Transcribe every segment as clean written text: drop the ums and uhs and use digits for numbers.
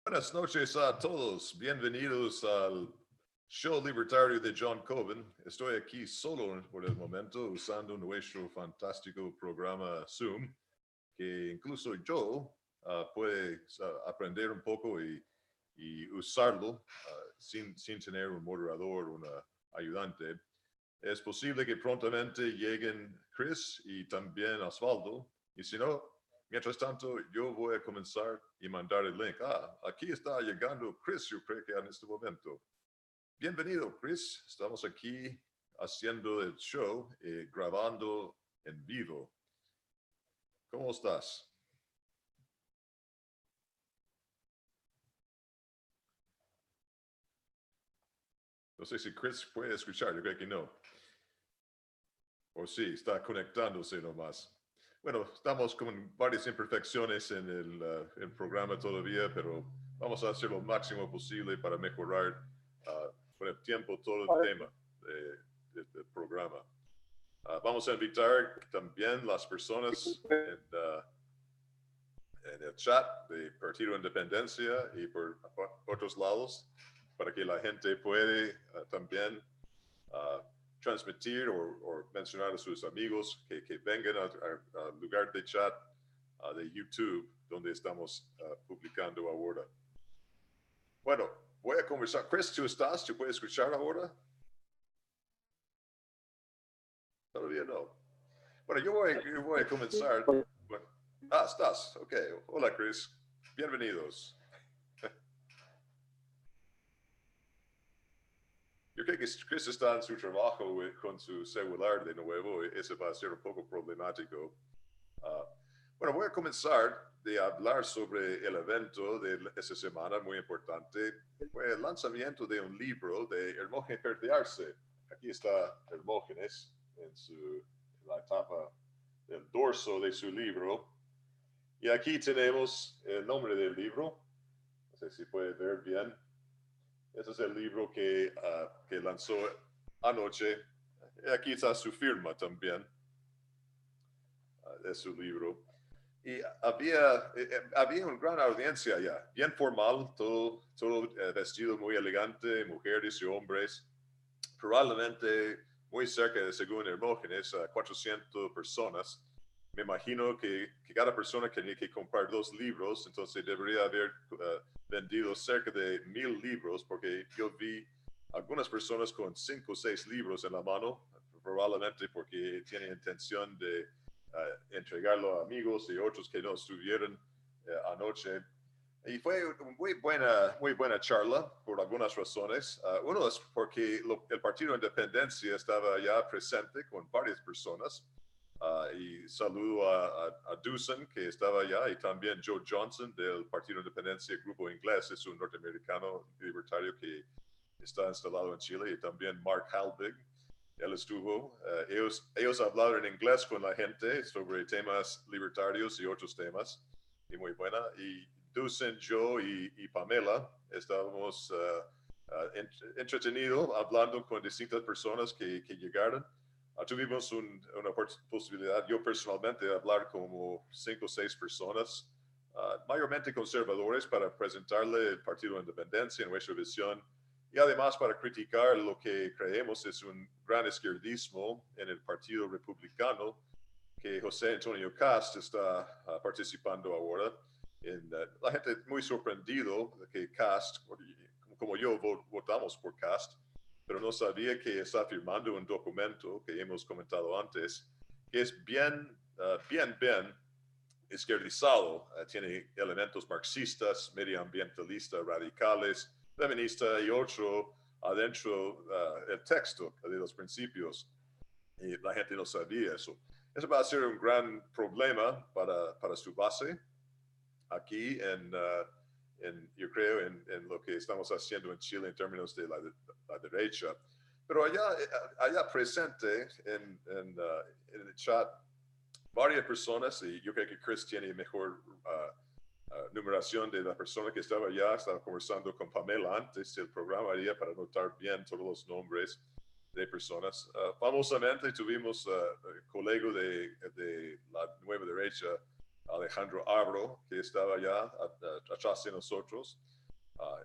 Buenas noches a todos. Bienvenidos al show libertario de John Cobin. Estoy aquí solo por el momento usando nuestro fantástico programa Zoom, que incluso yo puede aprender un poco y usarlo sin tener un moderador o un ayudante. Es posible que prontamente lleguen Chris y también Osvaldo. Y si no, mientras tanto, yo voy a comenzar y mandar el link. Aquí está llegando Chris, yo creo que en este momento. Bienvenido, Chris. Estamos aquí haciendo el show, grabando en vivo. ¿Cómo estás? No sé si Chris puede escuchar, yo creo que no. O sí, está conectándose nomás. Bueno, estamos con varias imperfecciones en el programa todavía, pero vamos a hacer lo máximo posible para mejorar con el tiempo todo el tema del programa. Vamos a invitar también las personas en el chat de Partido Independencia y por otros lados para que la gente puede también uh, transmitir o mencionar a sus amigos que vengan al lugar de chat de YouTube donde estamos publicando ahora. Bueno, voy a conversar. Chris, ¿tú estás? ¿Tú puedes escuchar ahora? Todavía no. Bueno, yo voy a comenzar. Bueno, estás. Ok. Hola, Chris. Bienvenidos. Yo creo que Chris está en su trabajo con su celular de nuevo. Eso va a ser un poco problemático. Uh, bueno, voy a comenzar de hablar sobre el evento de esta semana, muy importante. Fue el lanzamiento de un libro de Hermógenes Pérez de Arce. Aquí está Hermógenes en la etapa del dorso de su libro. Y aquí tenemos el nombre del libro. No sé si puede ver bien. Ese es el libro que lanzó anoche. Aquí está su firma también de su libro. Y había una gran audiencia allá, bien formal, todo vestido muy elegante, mujeres y hombres, probablemente muy cerca de, según Hermógenes, 400 personas. Me imagino que cada persona tenía que comprar 2 libros, entonces debería haber vendido cerca de 1000 libros, porque yo vi algunas personas con 5 o 6 libros en la mano, probablemente porque tienen intención de entregarlo a amigos y otros que no estuvieron anoche. Y fue una muy buena charla por algunas razones. Uno es porque el Partido de Independencia estaba ya presente con varias personas. Y saludo a Dusan, que estaba allá, y también Joe Johnson del Partido de Independencia, grupo inglés, es un norteamericano libertario que está instalado en Chile, y también Mark Halbig, él estuvo. Ellos hablaron en inglés con la gente sobre temas libertarios y otros temas, y muy buena. Y Dusan, yo y Pamela estábamos entretenidos hablando con distintas personas que llegaron. Tuvimos una posibilidad, yo personalmente, de hablar como 5 o 6 personas, mayormente conservadores, para presentarle el Partido de Independencia, nuestra visión, y además para criticar lo que creemos es un gran izquierdismo en el Partido Republicano, que José Antonio Cast está participando ahora. La gente muy sorprendido de que Cast, como yo, votamos por Cast, pero no sabía que está firmando un documento que hemos comentado antes, que es bien izquierdizado. Tiene elementos marxistas, medioambientalistas, radicales, feministas y otro adentro el texto de los principios. Y la gente no sabía eso. Eso va a ser un gran problema para su base aquí yo creo, en lo que estamos haciendo en Chile en términos de la derecha. Pero allá presente en el chat, varias personas, y yo creo que Chris tiene mejor numeración de la persona que estaba allá. Estaba conversando con Pamela antes del programa allá para notar bien todos los nombres de personas. Famosamente tuvimos colega de la nueva derecha, Alejandro Abro, que estaba allá atrás de nosotros.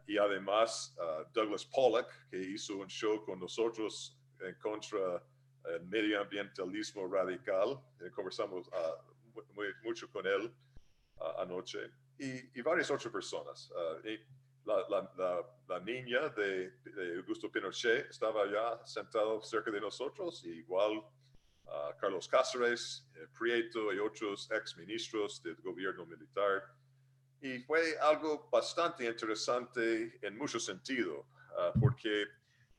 Y además Douglas Pollock, que hizo un show con nosotros en contra del medioambientalismo radical. Conversamos mucho con él anoche. Y varias otras personas. Y la niña de Augusto Pinochet estaba ya sentado cerca de nosotros, igual Carlos Cáceres, Prieto y otros exministros del gobierno militar. Y fue algo bastante interesante en mucho sentido, porque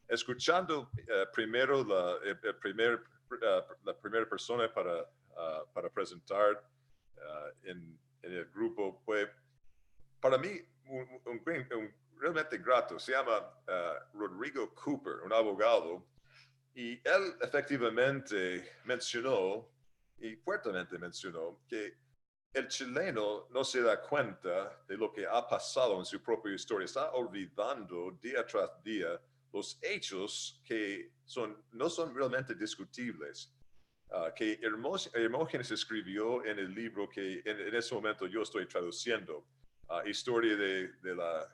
escuchando primero la primera persona para presentar en el grupo fue para mí un realmente grato. Se llama Rodrigo Cooper, un abogado, y él efectivamente mencionó, y fuertemente mencionó, que el chileno no se da cuenta de lo que ha pasado en su propia historia. Está olvidando día tras día los hechos que no son realmente discutibles. Que Hermógenes escribió en el libro que en ese momento yo estoy traduciendo, Historia de la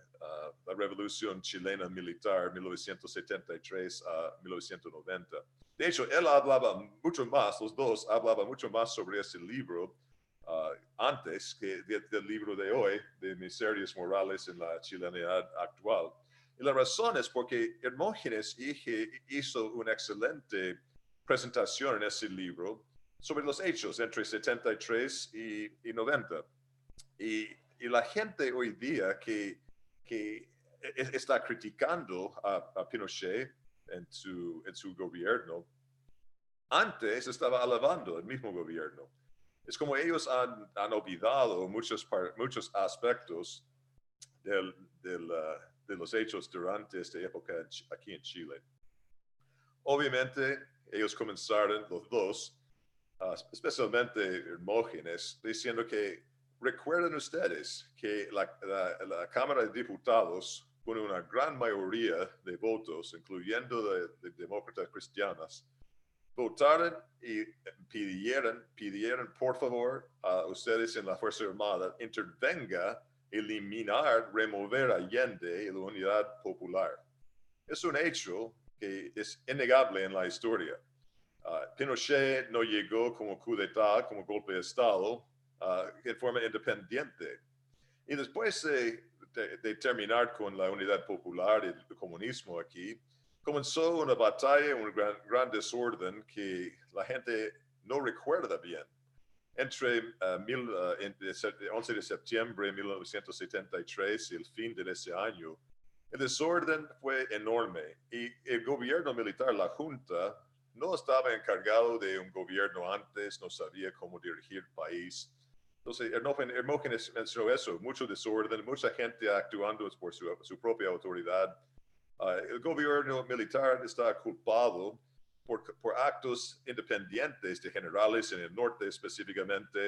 Revolución Chilena Militar 1973 a 1990. De hecho, él hablaba mucho más, los dos hablaban mucho más sobre ese libro antes que del libro de hoy, de Miserias Morales en la Chilenidad Actual. Y la razón es porque Hermógenes hizo una excelente presentación en ese libro sobre los hechos entre 73 y 90. Y la gente hoy día que está criticando a Pinochet en su gobierno, antes estaba alabando el mismo gobierno. Es como ellos han olvidado muchos aspectos de los hechos durante esta época aquí en Chile. Obviamente, ellos comenzaron los dos, especialmente Hermógenes, diciendo que recuerden ustedes que la Cámara de Diputados, con una gran mayoría de votos, incluyendo de demócratas cristianas, votaron y pidieron por favor a ustedes en la Fuerza Armada intervenga, eliminar, remover a Allende y la Unidad Popular. Es un hecho que es innegable en la historia. Pinochet no llegó como coup d'etat, como golpe de Estado, en forma independiente. Y después de terminar con la Unidad Popular y el comunismo aquí, comenzó una batalla, un gran desorden que la gente no recuerda bien. Entre el 11 de septiembre de 1973 y el fin de ese año, el desorden fue enorme y el gobierno militar, la Junta, no estaba encargado de un gobierno antes, no sabía cómo dirigir el país. Entonces, Hermógenes mencionó eso, mucho desorden, mucha gente actuando por su propia autoridad. El gobierno militar está culpado por actos independientes de generales en el norte, específicamente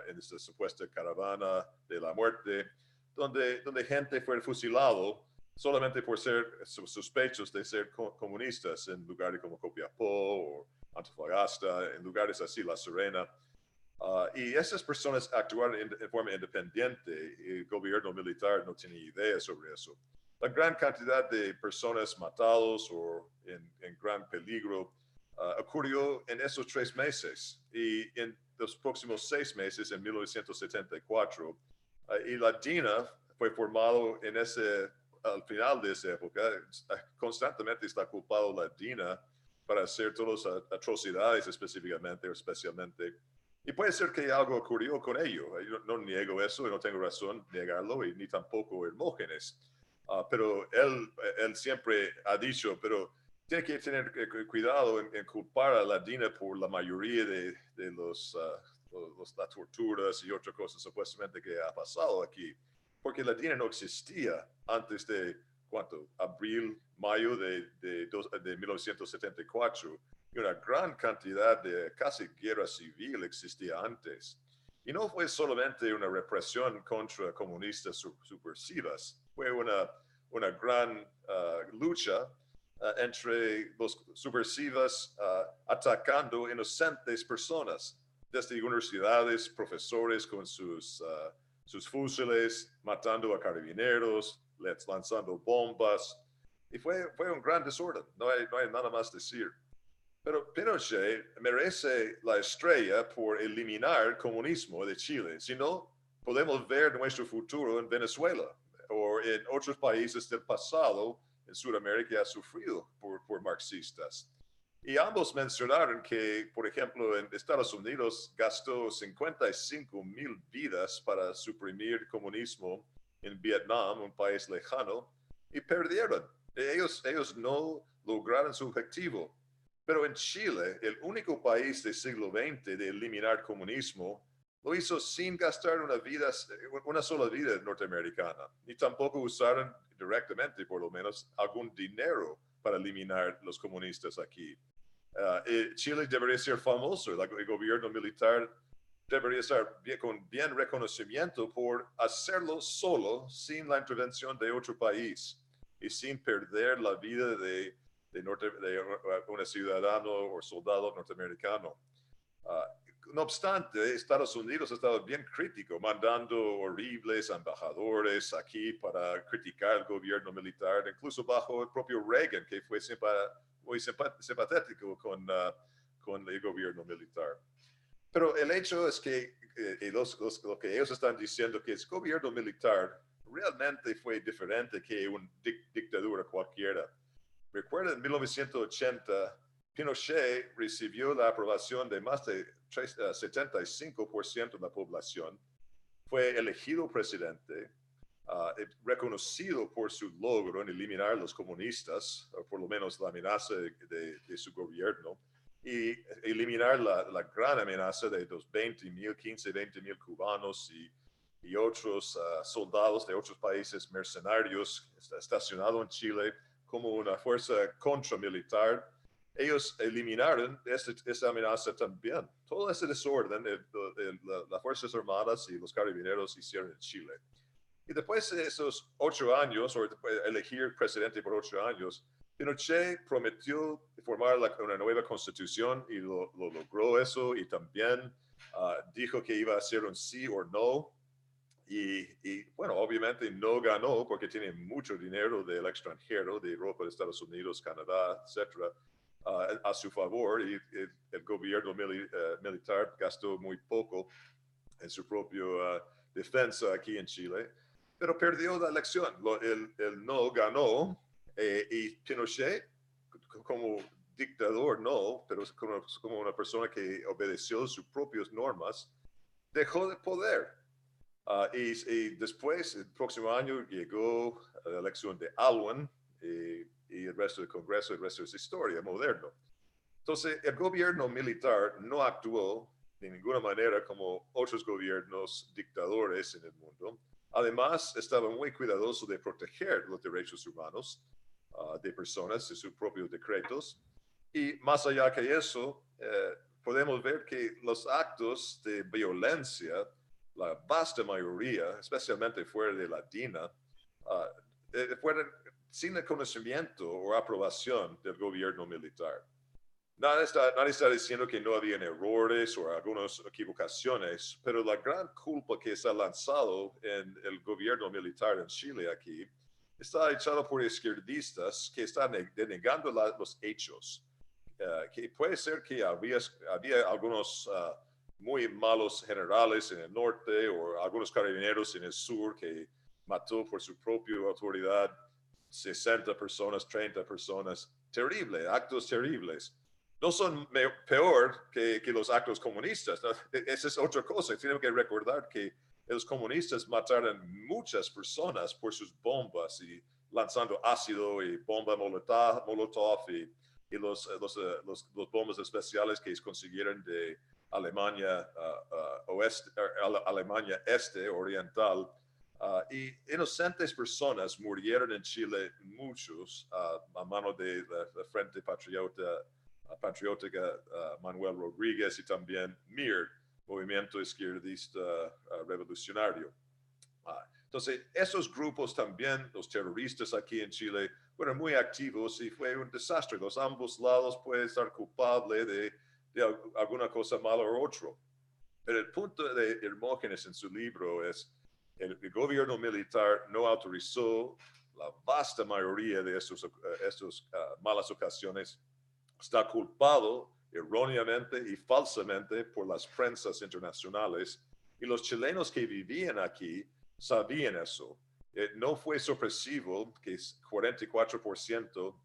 en esta supuesta caravana de la muerte, donde gente fue fusilado solamente por ser sospechos de ser comunistas en lugares como Copiapó o Antofagasta, en lugares así, La Serena. Y esas personas actuaron en forma independiente y el gobierno militar no tenía idea sobre eso. La gran cantidad de personas matadas o en gran peligro ocurrió en esos 3 meses y en los próximos 6 meses, en 1974, y la DINA fue formado al final de esa época. Constantemente está culpado la DINA para hacer todas las atrocidades especialmente. Y puede ser que algo ocurrió con ello. Yo no niego eso y no tengo razón de negarlo, y ni tampoco Hermógenes. Pero él siempre ha dicho, pero tiene que tener cuidado en culpar a la DINA por la mayoría de las torturas y otras cosas supuestamente que ha pasado aquí. Porque la DINA no existía antes de, ¿cuánto? Abril, mayo de 1974. Y una gran cantidad de casi guerra civil existía antes. Y no fue solamente una represión contra comunistas subversivas, fue una gran lucha entre los subversivas atacando inocentes personas, desde universidades, profesores con sus fusiles, matando a carabineros, lanzando bombas, y fue un gran desorden, no hay nada más decir. Pero Pinochet merece la estrella por eliminar el comunismo de Chile. Si no, podemos ver nuestro futuro en Venezuela o en otros países del pasado en Sudamérica ha sufrido por marxistas. Y ambos mencionaron que, por ejemplo, en Estados Unidos gastó 55,000 vidas para suprimir el comunismo en Vietnam, un país lejano, y perdieron. Ellos no lograron su objetivo. Pero en Chile, el único país del siglo XX de eliminar comunismo, lo hizo sin gastar una sola vida norteamericana, ni tampoco usaron directamente, por lo menos, algún dinero para eliminar los comunistas aquí. Chile debería ser famoso, el gobierno militar debería estar con bien reconocimiento por hacerlo solo, sin la intervención de otro país y sin perder la vida de un ciudadano o soldado norteamericano. No obstante, Estados Unidos ha estado bien crítico, mandando horribles embajadores aquí para criticar el gobierno militar, incluso bajo el propio Reagan, que fue muy simpatético con el gobierno militar. Pero el hecho es que lo que ellos están diciendo que el gobierno militar realmente fue diferente que una dictadura cualquiera. Recuerda, en 1980, Pinochet recibió la aprobación de más de 75% de la población, fue elegido presidente, reconocido por su logro en eliminar a los comunistas, o por lo menos la amenaza de su gobierno, y eliminar la gran amenaza de los 20,000 cubanos y otros soldados de otros países mercenarios estacionados en Chile como una fuerza contramilitar. Ellos eliminaron esa amenaza también. Todo ese desorden, las Fuerzas Armadas y los carabineros hicieron en Chile. Y después de esos 8 años, o elegir presidente por 8 años, Pinochet prometió formar una nueva constitución y lo logró eso, y también dijo que iba a ser un sí o no. Y bueno, obviamente no ganó porque tiene mucho dinero del extranjero, de Europa, de Estados Unidos, Canadá, etcétera, a su favor, y el gobierno militar gastó muy poco en su propia defensa aquí en Chile, pero perdió la elección. El no ganó, y Pinochet, como dictador no, pero como una persona que obedeció sus propias normas, dejó de poder. Y después, el próximo año, llegó a la elección de Alwin, y el resto del Congreso, el resto es historia moderno. Entonces, el gobierno militar no actuó de ninguna manera como otros gobiernos dictadores en el mundo. Además, estaba muy cuidadoso de proteger los derechos humanos de personas y sus propios decretos. Y más allá que eso, podemos ver que los actos de violencia, la vasta mayoría, especialmente fuera de la DINA, fueron sin el conocimiento o aprobación del gobierno militar. Nadie está diciendo que no habían errores o algunas equivocaciones, pero la gran culpa que está lanzado en el gobierno militar en Chile aquí está echado por izquierdistas que están denegando los hechos. Que puede ser que había algunos muy malos generales en el norte o algunos carabineros en el sur que mató por su propia autoridad 60 personas, 30 personas. Terrible, actos terribles. No son peor que los actos comunistas, ¿no? Esa es otra cosa. Tenemos que recordar que los comunistas mataron muchas personas por sus bombas y lanzando ácido y bomba molotov y los bombas especiales que consiguieron de Alemania Alemania oriental. Y inocentes personas murieron en Chile, muchos, a mano de la Frente Patriótica Manuel Rodríguez y también MIR, Movimiento Izquierdista Revolucionario. Entonces, esos grupos también, los terroristas aquí en Chile, fueron muy activos y fue un desastre. Los ambos lados pueden estar culpables de alguna cosa mala o otro. Pero el punto de Hermógenes en su libro es El gobierno militar no autorizó la vasta mayoría de estos malas ocasiones. Está culpado erróneamente y falsamente por las prensas internacionales, y los chilenos que vivían aquí sabían eso. No fue sorpresivo que 44%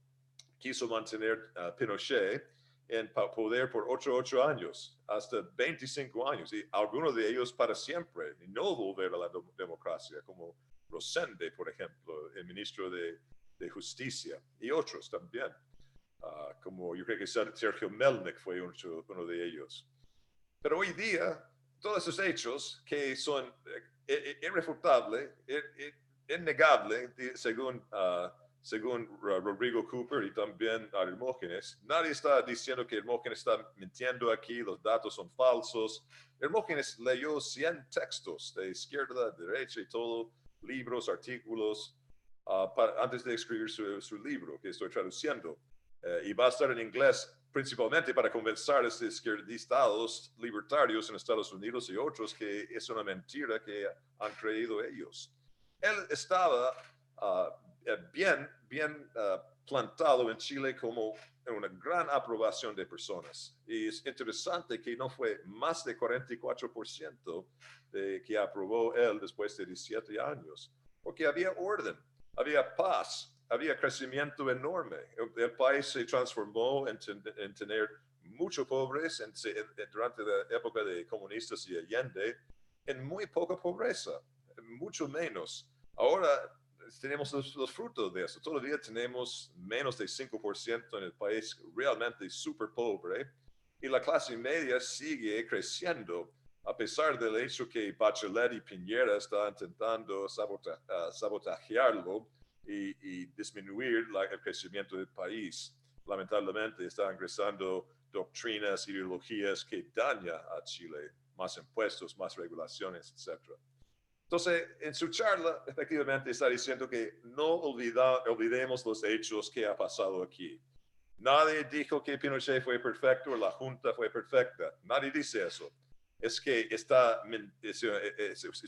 quiso mantener a Pinochet en poder por 8 años, hasta 25 años, y algunos de ellos para siempre, y no volver a la democracia, como Rosende, por ejemplo, el ministro de Justicia, y otros también. Como yo creo que Sergio Melnik fue uno de ellos. Pero hoy día, todos esos hechos que son irrefutables, innegable, según Rodrigo Cooper y también Hermógenes, nadie está diciendo que Hermógenes está mintiendo aquí, los datos son falsos. Hermógenes leyó 100 textos de izquierda, derecha y todo, libros, artículos, antes de escribir su libro que estoy traduciendo. Y va a estar en inglés principalmente para convencer a estos izquierdistas libertarios en Estados Unidos y otros que es una mentira que han creído ellos. Él estaba bien plantado en Chile como una gran aprobación de personas. Y es interesante que no fue más de 44% que aprobó él después de 17 años, porque había orden, había paz, había crecimiento enorme. El país se transformó en tener muchos pobres durante la época de comunistas y Allende, en muy poca pobreza, mucho menos. Ahora tenemos los frutos de eso. Todavía tenemos menos de 5% en el país realmente súper pobre, y la clase media sigue creciendo, a pesar del hecho que Bachelet y Piñera están intentando sabotajearlo y disminuir el crecimiento del país. Lamentablemente están ingresando doctrinas, ideologías que dañan a Chile, más impuestos, más regulaciones, etc. Entonces, en su charla, efectivamente está diciendo que no olvidemos los hechos que ha pasado aquí. Nadie dijo que Pinochet fue perfecto o la Junta fue perfecta. Nadie dice eso. Es que es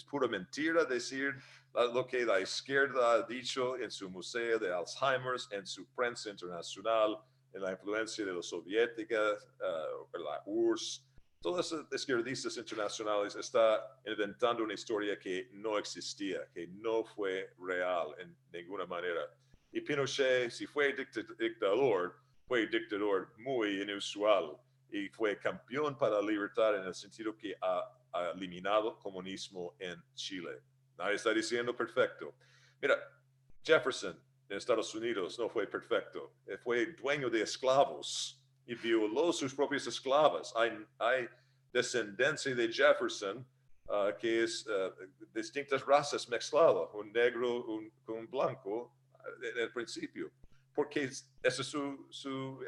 pura mentira decir lo que la izquierda ha dicho en su museo de Alzheimer's, en su prensa internacional, en la influencia de los soviéticos, la URSS. Todos los izquierdistas internacionales están inventando una historia que no existía, que no fue real en ninguna manera. Y Pinochet, si fue dictador, fue dictador muy inusual y fue campeón para la libertad en el sentido que ha eliminado comunismo en Chile. Nadie está diciendo perfecto. Mira, Jefferson en Estados Unidos no fue perfecto. Fue dueño de esclavos y violó sus propias esclavas. Hay descendencia de Jefferson que es distintas razas mezcladas, un negro con un blanco en el principio, porque ese es su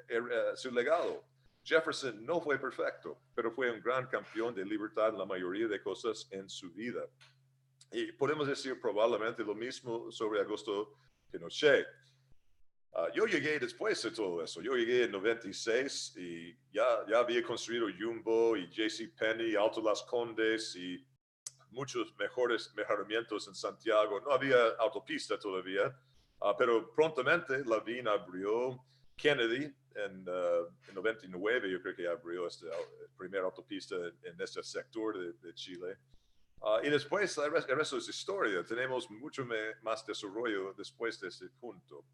legado. Jefferson no fue perfecto, pero fue un gran campeón de libertad en la mayoría de cosas en su vida. Y podemos decir probablemente lo mismo sobre Augusto Pinochet. Yo llegué después de todo eso. Yo llegué en 96 y ya había construido Jumbo y JCPenney, Alto Las Condes y muchos mejoramientos en Santiago. No había autopista todavía, pero prontamente Lavín abrió Kennedy en 99, yo creo que abrió esta primera autopista en este sector de Chile. Y después el resto es historia. Tenemos mucho más desarrollo después de este punto.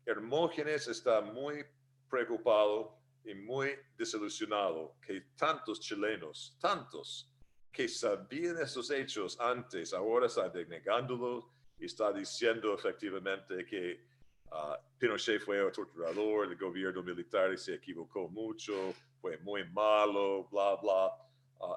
Hermógenes está muy preocupado y muy desilusionado que tantos chilenos, tantos que sabían esos hechos antes, ahora está denegándolo y está diciendo efectivamente que Pinochet fue un torturador, el gobierno militar se equivocó mucho, fue muy malo, bla, bla,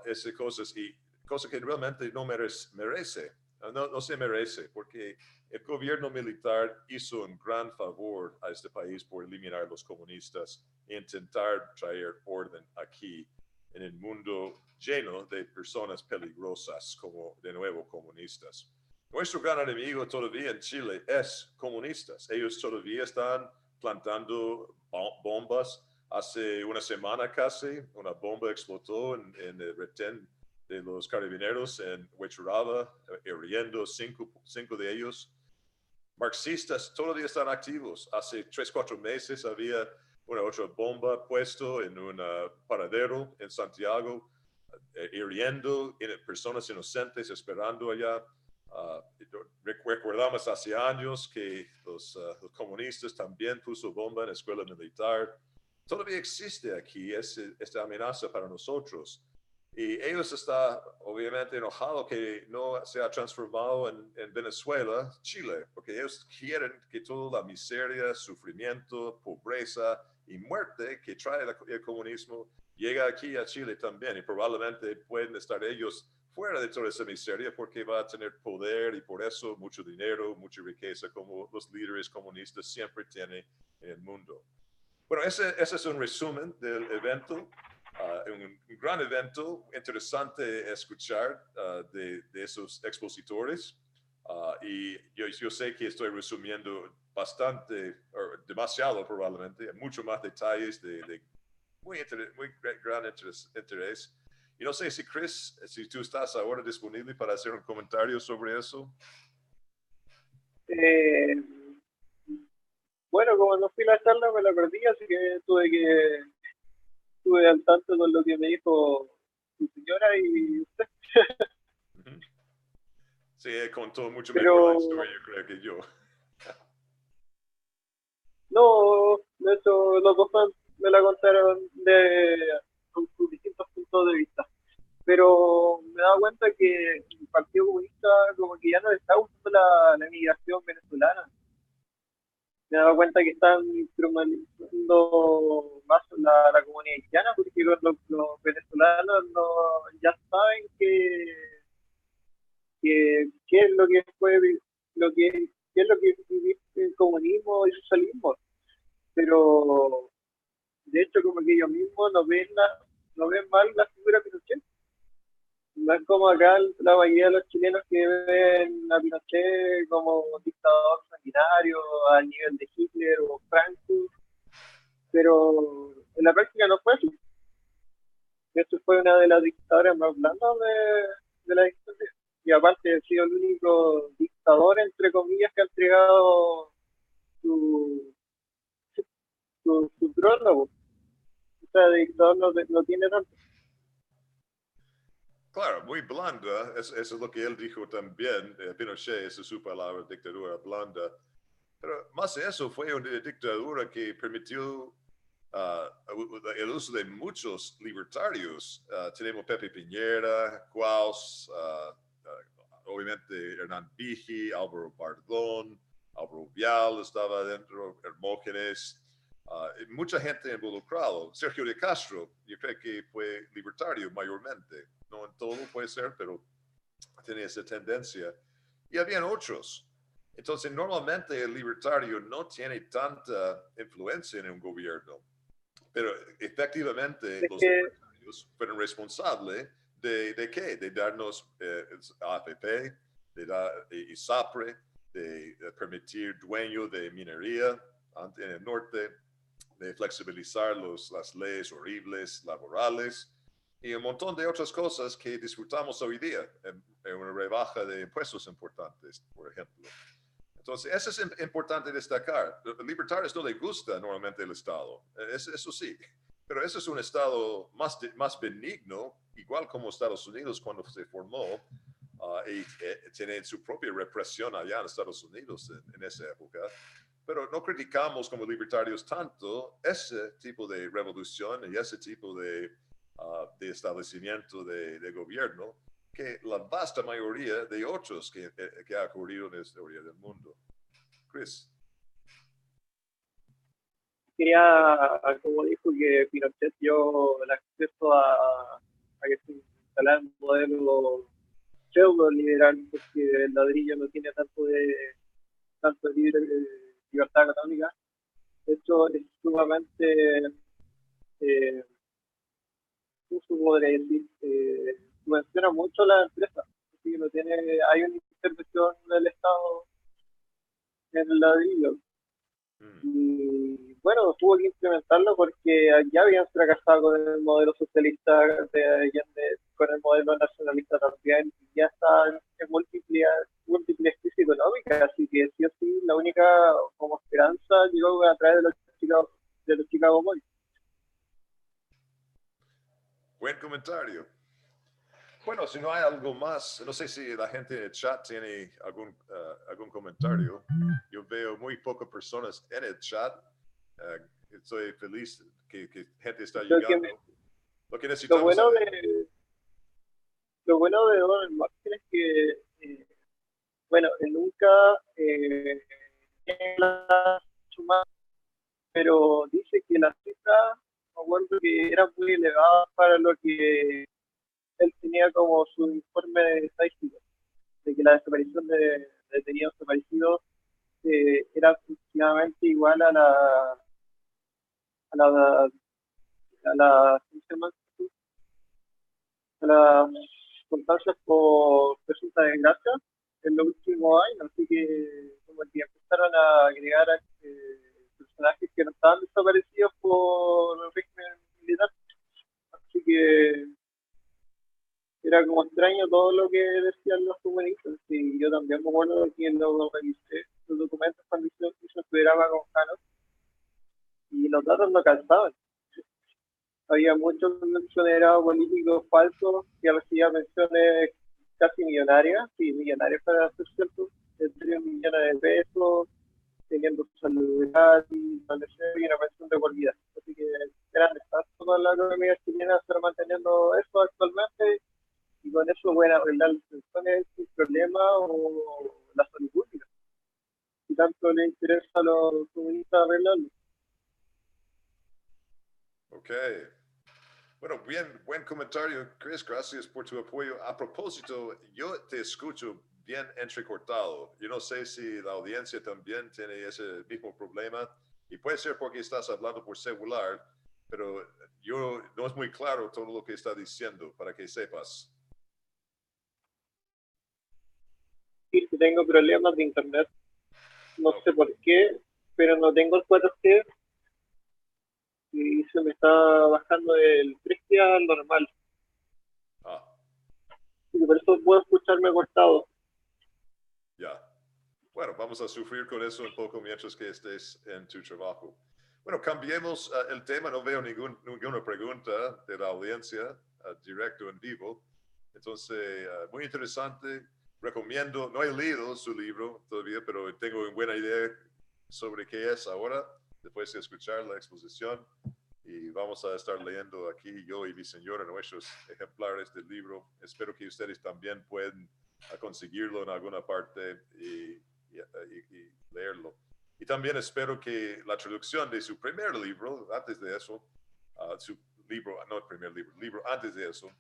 esas cosas, y cosas que realmente no merece. No se merece, porque el gobierno militar hizo un gran favor a este país por eliminar a los comunistas e intentar traer orden aquí en el mundo lleno de personas peligrosas como, de nuevo, comunistas. Nuestro gran enemigo todavía en Chile es comunistas. Ellos todavía están plantando bombas. Hace una semana casi, una bomba explotó en el retén de los carabineros en Huechuraba, hiriendo cinco de ellos. Marxistas todavía están activos. Hace 3-4 meses había una otra bomba puesto en un paradero en Santiago, hiriendo personas inocentes esperando allá. Recordamos hace años que los comunistas también puso bomba en la escuela militar. Todavía existe aquí esta amenaza para nosotros. Y ellos están obviamente enojados que no se ha transformado en Venezuela, Chile, porque ellos quieren que toda la miseria, sufrimiento, pobreza y muerte que trae el comunismo llega aquí a Chile también. Y probablemente pueden estar ellos fuera de toda esa miseria porque va a tener poder y por eso mucho dinero, mucha riqueza, como los líderes comunistas siempre tienen en el mundo. Bueno, ese es un resumen del evento. Un gran evento, interesante escuchar de esos expositores. Y yo sé que estoy resumiendo bastante, o demasiado probablemente, mucho más detalles de muy gran interés. Y no sé si Chris, si tú estás ahora disponible para hacer un comentario sobre eso. Bueno, como no fui a la charla, me la perdí, así que estuve al tanto con lo que me dijo su señora y usted. Sí, contó mucho Pero mejor la historia, yo creo que yo. no, de hecho, los dos me la contaron con sus distintos puntos de vista. Pero me he dado cuenta que el Partido Comunista como que ya no le está gustando la inmigración venezolana. Me he dado cuenta que están instrumentalizando más la comunidad haitiana, porque los venezolanos no, ya saben qué es lo que fue qué es lo que vivir el comunismo y el socialismo. Pero de hecho como que ellos mismos no ven mal la figura de Pinochet. No es como acá la mayoría de los chilenos que ven a Pinochet como un dictador sanguinario al nivel de Hitler o Franco, pero en la práctica no fue así. Esto fue una de las dictaduras más blandas de la historia. Y aparte ha sido el único dictador, entre comillas, que ha entregado su, su trono. O sea, de dictador no tiene tanto. Claro, muy blanda, eso es lo que él dijo también, Pinochet, esa es su palabra, dictadura blanda. Pero más de eso, fue una dictadura que permitió el uso de muchos libertarios. Tenemos Pepe Piñera, Quaus, obviamente Hernán Vigi, Álvaro Bardón, Álvaro Vial estaba dentro, Hermógenes, mucha gente involucrada. Sergio de Castro, yo creo que fue libertario mayormente. No en todo puede ser, pero tenía esa tendencia. Y habían otros. Entonces, normalmente el libertario no tiene tanta influencia en un gobierno, pero efectivamente Es los que, libertarios fueron responsables de qué? De darnos AFP, de ISAPRE, de permitir dueño de minería en el norte, de flexibilizar las leyes horribles laborales y un montón de otras cosas que disfrutamos hoy día en una rebaja de impuestos importantes, por ejemplo. Entonces, eso es importante destacar. A los libertarios no les gusta normalmente el Estado, eso sí, pero ese es un Estado más benigno, igual como Estados Unidos cuando se formó, y tiene su propia represión allá en Estados Unidos en esa época. Pero no criticamos como libertarios tanto ese tipo de revolución y ese tipo de establecimiento de gobierno que la vasta mayoría de otros que ha ocurrido en la historia del mundo. Chris. como dijo, que Pinochet dio el acceso a que se instalara un modelo pseudo liberal, porque el ladrillo no tiene tanto libertad económica. Esto es sumamente, ¿cómo se podría decir? Subvenciona mucho a la empresa. Así que no tiene, hay una intervención del Estado en el ladrillo. Y bueno, tuvo que implementarlo porque ya habían fracasado con el modelo socialista de Allende, con el modelo nacionalista también, y ya están en múltiples crisis económicas, así que sí o sí, la única como esperanza llegó a través de los Chicago Boys. Buen comentario. Bueno, si no hay algo más, no sé si la gente en el chat tiene algún comentario. Yo veo muy pocas personas en el chat. Estoy feliz que gente está Lo, que llegando. me- Lo que lo necesitamos bueno saber. lo bueno de Donald Martin es que, bueno, él nunca tiene la suma, pero dice que las cifras, me acuerdo que eran muy elevadas para lo que él tenía como su informe de estadística, de que la desaparición de detenidos desaparecidos era aproximadamente igual a la, a la, ¿cómo se llama? A las constancias por presunta desgracia en los últimos años, así que como que empezaron a agregar personajes que no estaban desaparecidos por el régimen militar, así que era como extraño todo lo que decían los comunistas, y yo también me acuerdo de que lo revisé, los documentos cuando hizo el programa con Jano, y los datos no calzaban. Había muchos funcionarios políticos falsos que recibían pensiones casi millonarias, sí, millonarias para ser cierto, de 3 millones de pesos, teniendo salud gratis, y una pensión de por vida. Así que eran estas toda la economía chilena estar manteniendo eso actualmente, y con eso pueden arreglar las pensiones sin problema o la salud pública. Si tanto les interesa a los comunistas arreglarlo. Ok. Bueno, buen comentario, Chris. Gracias por tu apoyo. A propósito, yo te escucho bien entrecortado. Yo no sé si la audiencia también tiene ese mismo problema y puede ser porque estás hablando por celular, pero yo no es muy claro todo lo que está diciendo para que sepas. Y si tengo problemas de internet, no No. sé por qué, pero no tengo el 4G y se me está bajando el 3G al normal. Ah, Y por eso puedo escucharme cortado. ya. Bueno, vamos a sufrir con eso un poco mientras que estés en tu trabajo. Bueno, cambiemos el tema. No veo ninguna pregunta de la audiencia directo en vivo. Entonces, muy interesante. Recomiendo, no he leído su libro todavía, pero tengo una buena idea sobre qué es ahora, después de escuchar la exposición. Y vamos a estar leyendo aquí, yo y mi señora, nuestros ejemplares del libro. Espero que ustedes también puedan conseguirlo en alguna parte y leerlo. Y también espero que la traducción de su primer libro, antes de eso, su libro, no el primer libro, libro antes de eso,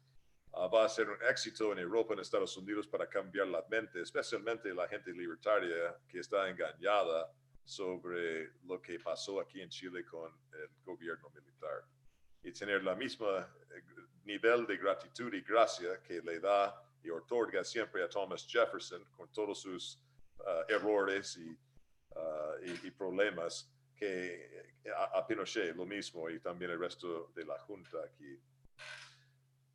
va a ser un éxito en Europa, en Estados Unidos, para cambiar la mente, especialmente la gente libertaria que está engañada sobre lo que pasó aquí en Chile con el gobierno militar. Y tener la misma nivel de gratitud y gracia que le da y otorga siempre a Thomas Jefferson con todos sus errores y problemas que a Pinochet lo mismo y también el resto de la Junta aquí.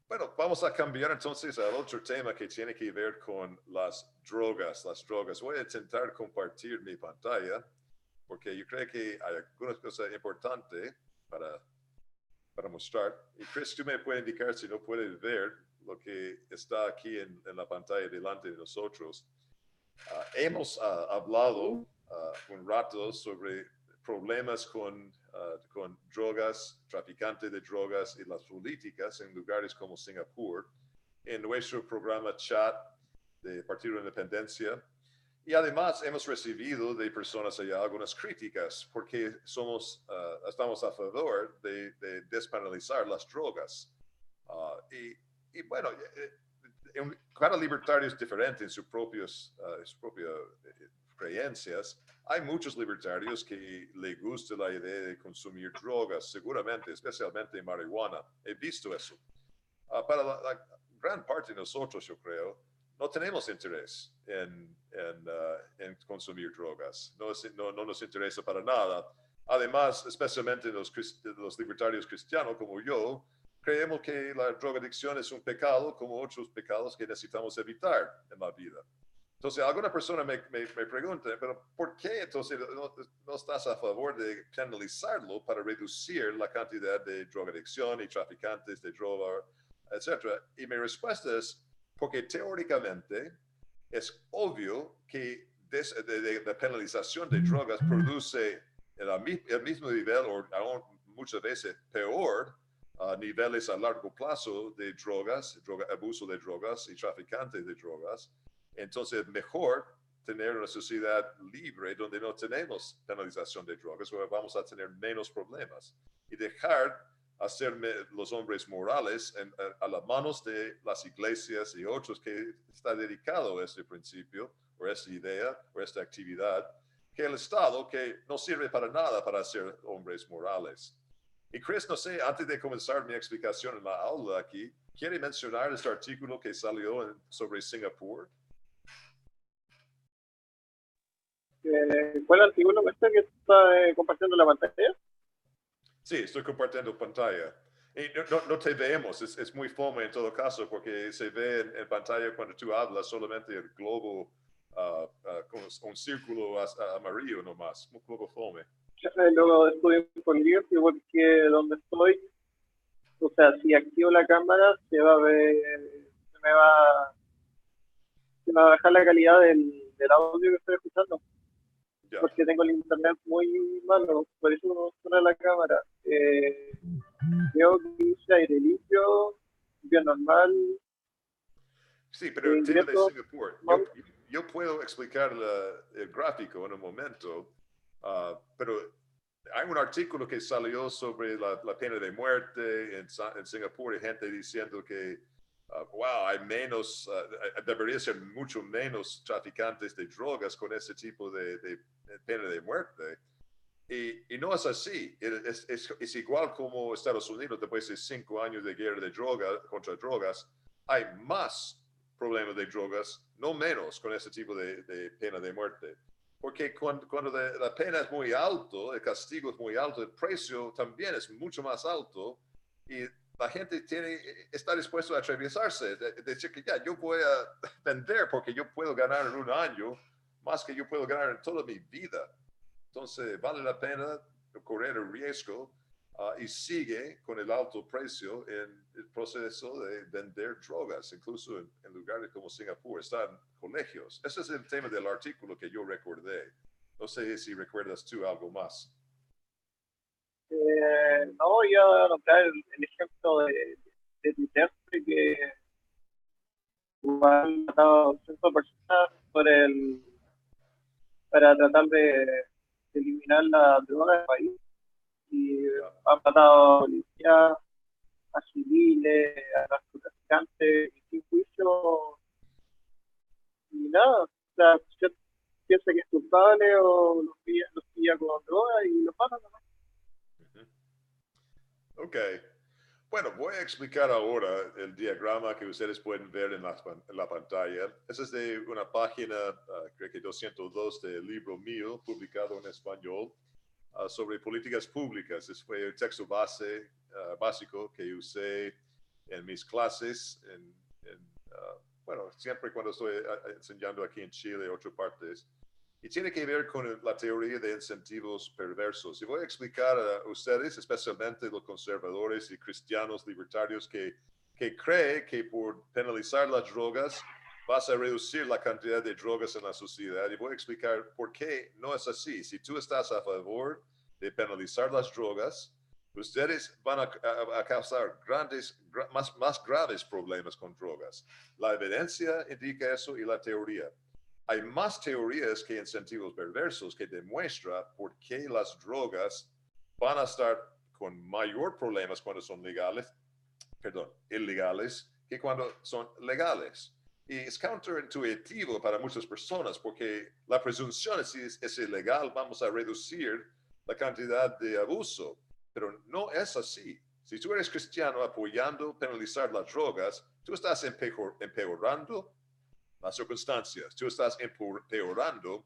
Bueno, vamos a cambiar entonces al otro tema que tiene que ver con las drogas. Las drogas. Voy a intentar compartir mi pantalla porque yo creo que hay algunas cosas importantes para mostrar. Y Chris, tú me puedes indicar si no puedes ver lo que está aquí en la pantalla delante de nosotros. Hemos hablado un rato sobre problemas con drogas, traficantes de drogas y las políticas en lugares como Singapur, en nuestro programa chat de Partido de Independencia. Y además hemos recibido de personas allá algunas críticas porque estamos a favor de despenalizar las drogas. Y bueno, cada libertario es diferente en sus propias creencias. Hay muchos libertarios que les gusta la idea de consumir drogas, seguramente, especialmente marihuana. He visto eso. Para la gran parte de nosotros, yo creo, no tenemos interés en consumir drogas. No nos interesa para nada Además, especialmente los libertarios cristianos como yo, creemos que la drogadicción es un pecado como otros pecados que necesitamos evitar en la vida. Entonces, alguna persona me pregunta, pero ¿por qué entonces no estás a favor de penalizarlo para reducir la cantidad de drogadicción y traficantes de droga, etcétera? Y mi respuesta es porque teóricamente es obvio que la penalización de drogas produce el mismo nivel o aún muchas veces peor niveles a largo plazo de drogas, abuso de drogas y traficantes de drogas. Entonces, mejor tener una sociedad libre donde no tenemos penalización de drogas, donde vamos a tener menos problemas y dejar hacer los hombres morales a las manos de las iglesias y otros que está dedicado a este principio o esta idea o esta actividad, que el Estado que no sirve para nada para hacer hombres morales. Y Chris, no sé, antes de comenzar mi explicación en la aula aquí, ¿quiere mencionar este artículo que salió sobre Singapur? ¿Cuál artículo este que está compartiendo la pantalla? Sí, estoy compartiendo pantalla. Y no te vemos, es muy fome en todo caso, porque se ve en pantalla cuando tú hablas solamente el globo con un círculo amarillo nomás, un globo fome. Luego estuve con libro porque donde estoy, o sea, si activo la cámara, se va a ver, se me va a bajar la calidad del audio que estoy escuchando. Ya. Porque tengo el internet muy malo, por eso no funciona la cámara. Veo que dice aire limpio, bien normal. Sí, pero el tema de Singapur, Mal. yo puedo explicar el gráfico en un momento, pero hay un artículo que salió sobre la pena de muerte en Singapur y gente diciendo que, wow, hay menos, debería ser mucho menos traficantes de drogas con ese tipo de pena de muerte. Y no es así. Es igual como Estados Unidos, después de 5 años de guerra de drogas contra drogas, hay más problemas de drogas, no menos con ese tipo de pena de muerte. Porque cuando la pena es muy alto, el castigo es muy alto, el precio también es mucho más alto y la gente está dispuesto a atravesarse, decir que ya, yo voy a vender porque yo puedo ganar en un año más que yo puedo ganar en toda mi vida. Entonces, vale la pena correr el riesgo y sigue con el alto precio en el proceso de vender drogas, incluso en lugares como Singapur, están colegios. Ese es el tema del artículo que yo recordé. No sé si recuerdas tú algo más. No, voy a nombrar el ejemplo de Twitter, que igual han matado a 100 personas para tratar de eliminar la droga del país. Y Yeah. han matado a policías, a civiles, a narcotraficantes, y sin juicio ni nada. O sea, usted piensa que es culpable o los pilla con droga y los matan, ¿no? Ok. Bueno, voy a explicar ahora el diagrama que ustedes pueden ver en la pantalla. Esa es de una página, creo que 202 del libro mío, publicado en español, sobre políticas públicas. Ese fue el texto básico que usé en mis clases, bueno, siempre cuando estoy enseñando aquí en Chile y otras partes. Y tiene que ver con la teoría de incentivos perversos. Y voy a explicar a ustedes, especialmente los conservadores y cristianos libertarios, que creen que por penalizar las drogas vas a reducir la cantidad de drogas en la sociedad. Y voy a explicar por qué no es así. Si tú estás a favor de penalizar las drogas, ustedes van a causar más graves problemas con drogas. La evidencia indica eso y la teoría. Hay más teorías que incentivos perversos que demuestran por qué las drogas van a estar con mayor problemas cuando son ilegales, que cuando son legales. Y es counterintuitivo para muchas personas porque la presunción es ilegal, vamos a reducir la cantidad de abuso, pero no es así. Si tú eres cristiano apoyando penalizar las drogas, tú estás empeorando las circunstancias. Tú estás empeorando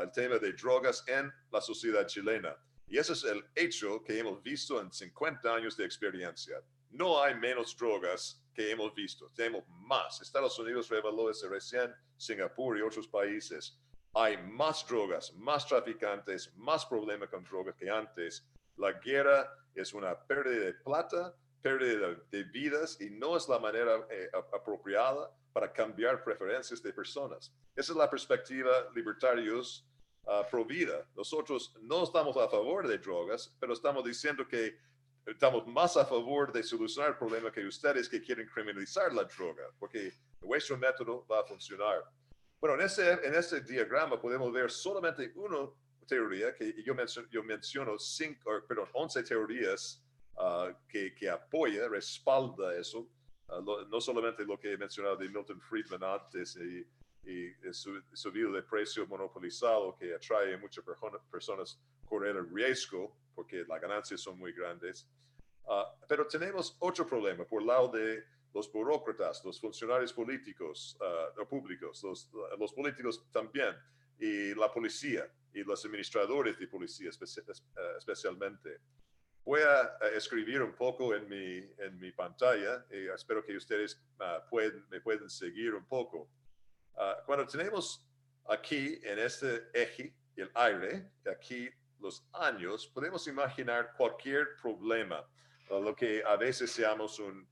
el tema de drogas en la sociedad chilena. Y ese es el hecho que hemos visto en 50 años de experiencia. No hay menos drogas que hemos visto, tenemos más. Estados Unidos reveló eso recién, Singapur y otros países. Hay más drogas, más traficantes, más problemas con drogas que antes. La guerra es una pérdida de plata, pérdida de vidas y no es la manera apropiada para cambiar preferencias de personas. Esa es la perspectiva libertarios pro vida. Nosotros no estamos a favor de drogas, pero estamos diciendo que estamos más a favor de solucionar el problema que ustedes que quieren criminalizar la droga, porque nuestro método va a funcionar. Bueno, en ese diagrama podemos ver solamente una teoría que yo menciono 11 teorías que apoya, respalda eso. No solamente lo que he mencionado de Milton Friedman antes y subido de precio monopolizado que atrae a muchas personas a correr el riesgo porque las ganancias son muy grandes. Pero tenemos otro problema por el lado de los burócratas, los funcionarios políticos o públicos, los políticos también, y la policía y los administradores de policía especialmente. Voy a escribir un poco en mi pantalla y espero que ustedes me pueden seguir un poco. Cuando tenemos aquí en este eje el aire, aquí los años, podemos imaginar cualquier problema, lo que a veces llamamos un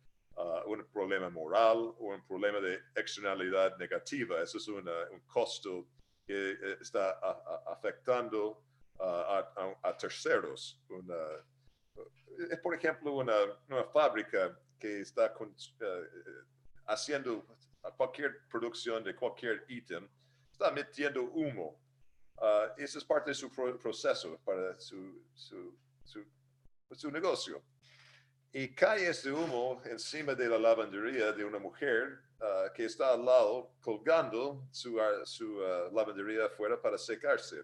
problema moral o un problema de externalidad negativa. Eso es un costo que está afectando a terceros. Por ejemplo, una fábrica que está haciendo cualquier producción de cualquier ítem, está metiendo humo. Eso es parte de su proceso para su negocio. Y cae este humo encima de la lavandería de una mujer que está al lado colgando su lavandería afuera para secarse.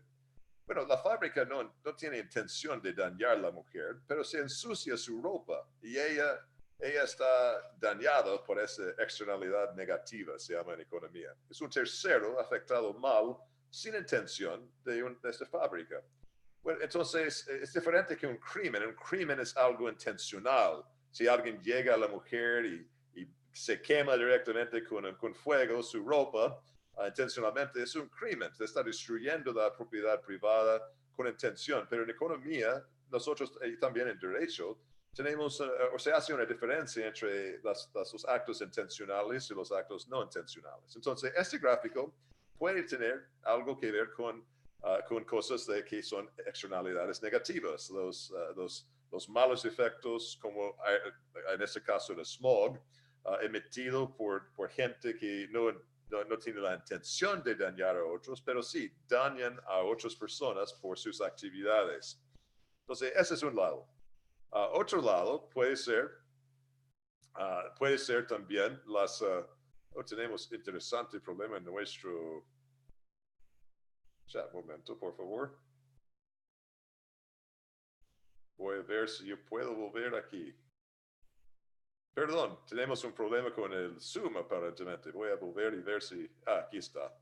Bueno, la fábrica no tiene intención de dañar a la mujer, pero se ensucia su ropa y ella está dañada por esa externalidad negativa, se llama en economía. Es un tercero afectado mal, sin intención, de esta fábrica. Bueno, entonces es diferente que un crimen. Un crimen es algo intencional. Si alguien llega a la mujer y se quema directamente con fuego su ropa, intencionalmente es un crimen. Se está destruyendo la propiedad privada con intención. Pero en economía, nosotros también en derecho, tenemos, o se hace una diferencia entre los actos intencionales y los actos no intencionales. Entonces, este gráfico puede tener algo que ver con cosas que son externalidades negativas, los malos efectos, como en este caso el smog, emitido por gente que no tiene la intención de dañar a otros, pero sí dañan a otras personas por sus actividades. Entonces, ese es un lado. Otro lado puede ser también tenemos interesante problema en nuestro chat. Momento, por favor. Voy a ver si yo puedo volver aquí. Perdón, tenemos un problema con el Zoom aparentemente. Voy a volver y ver si... aquí está.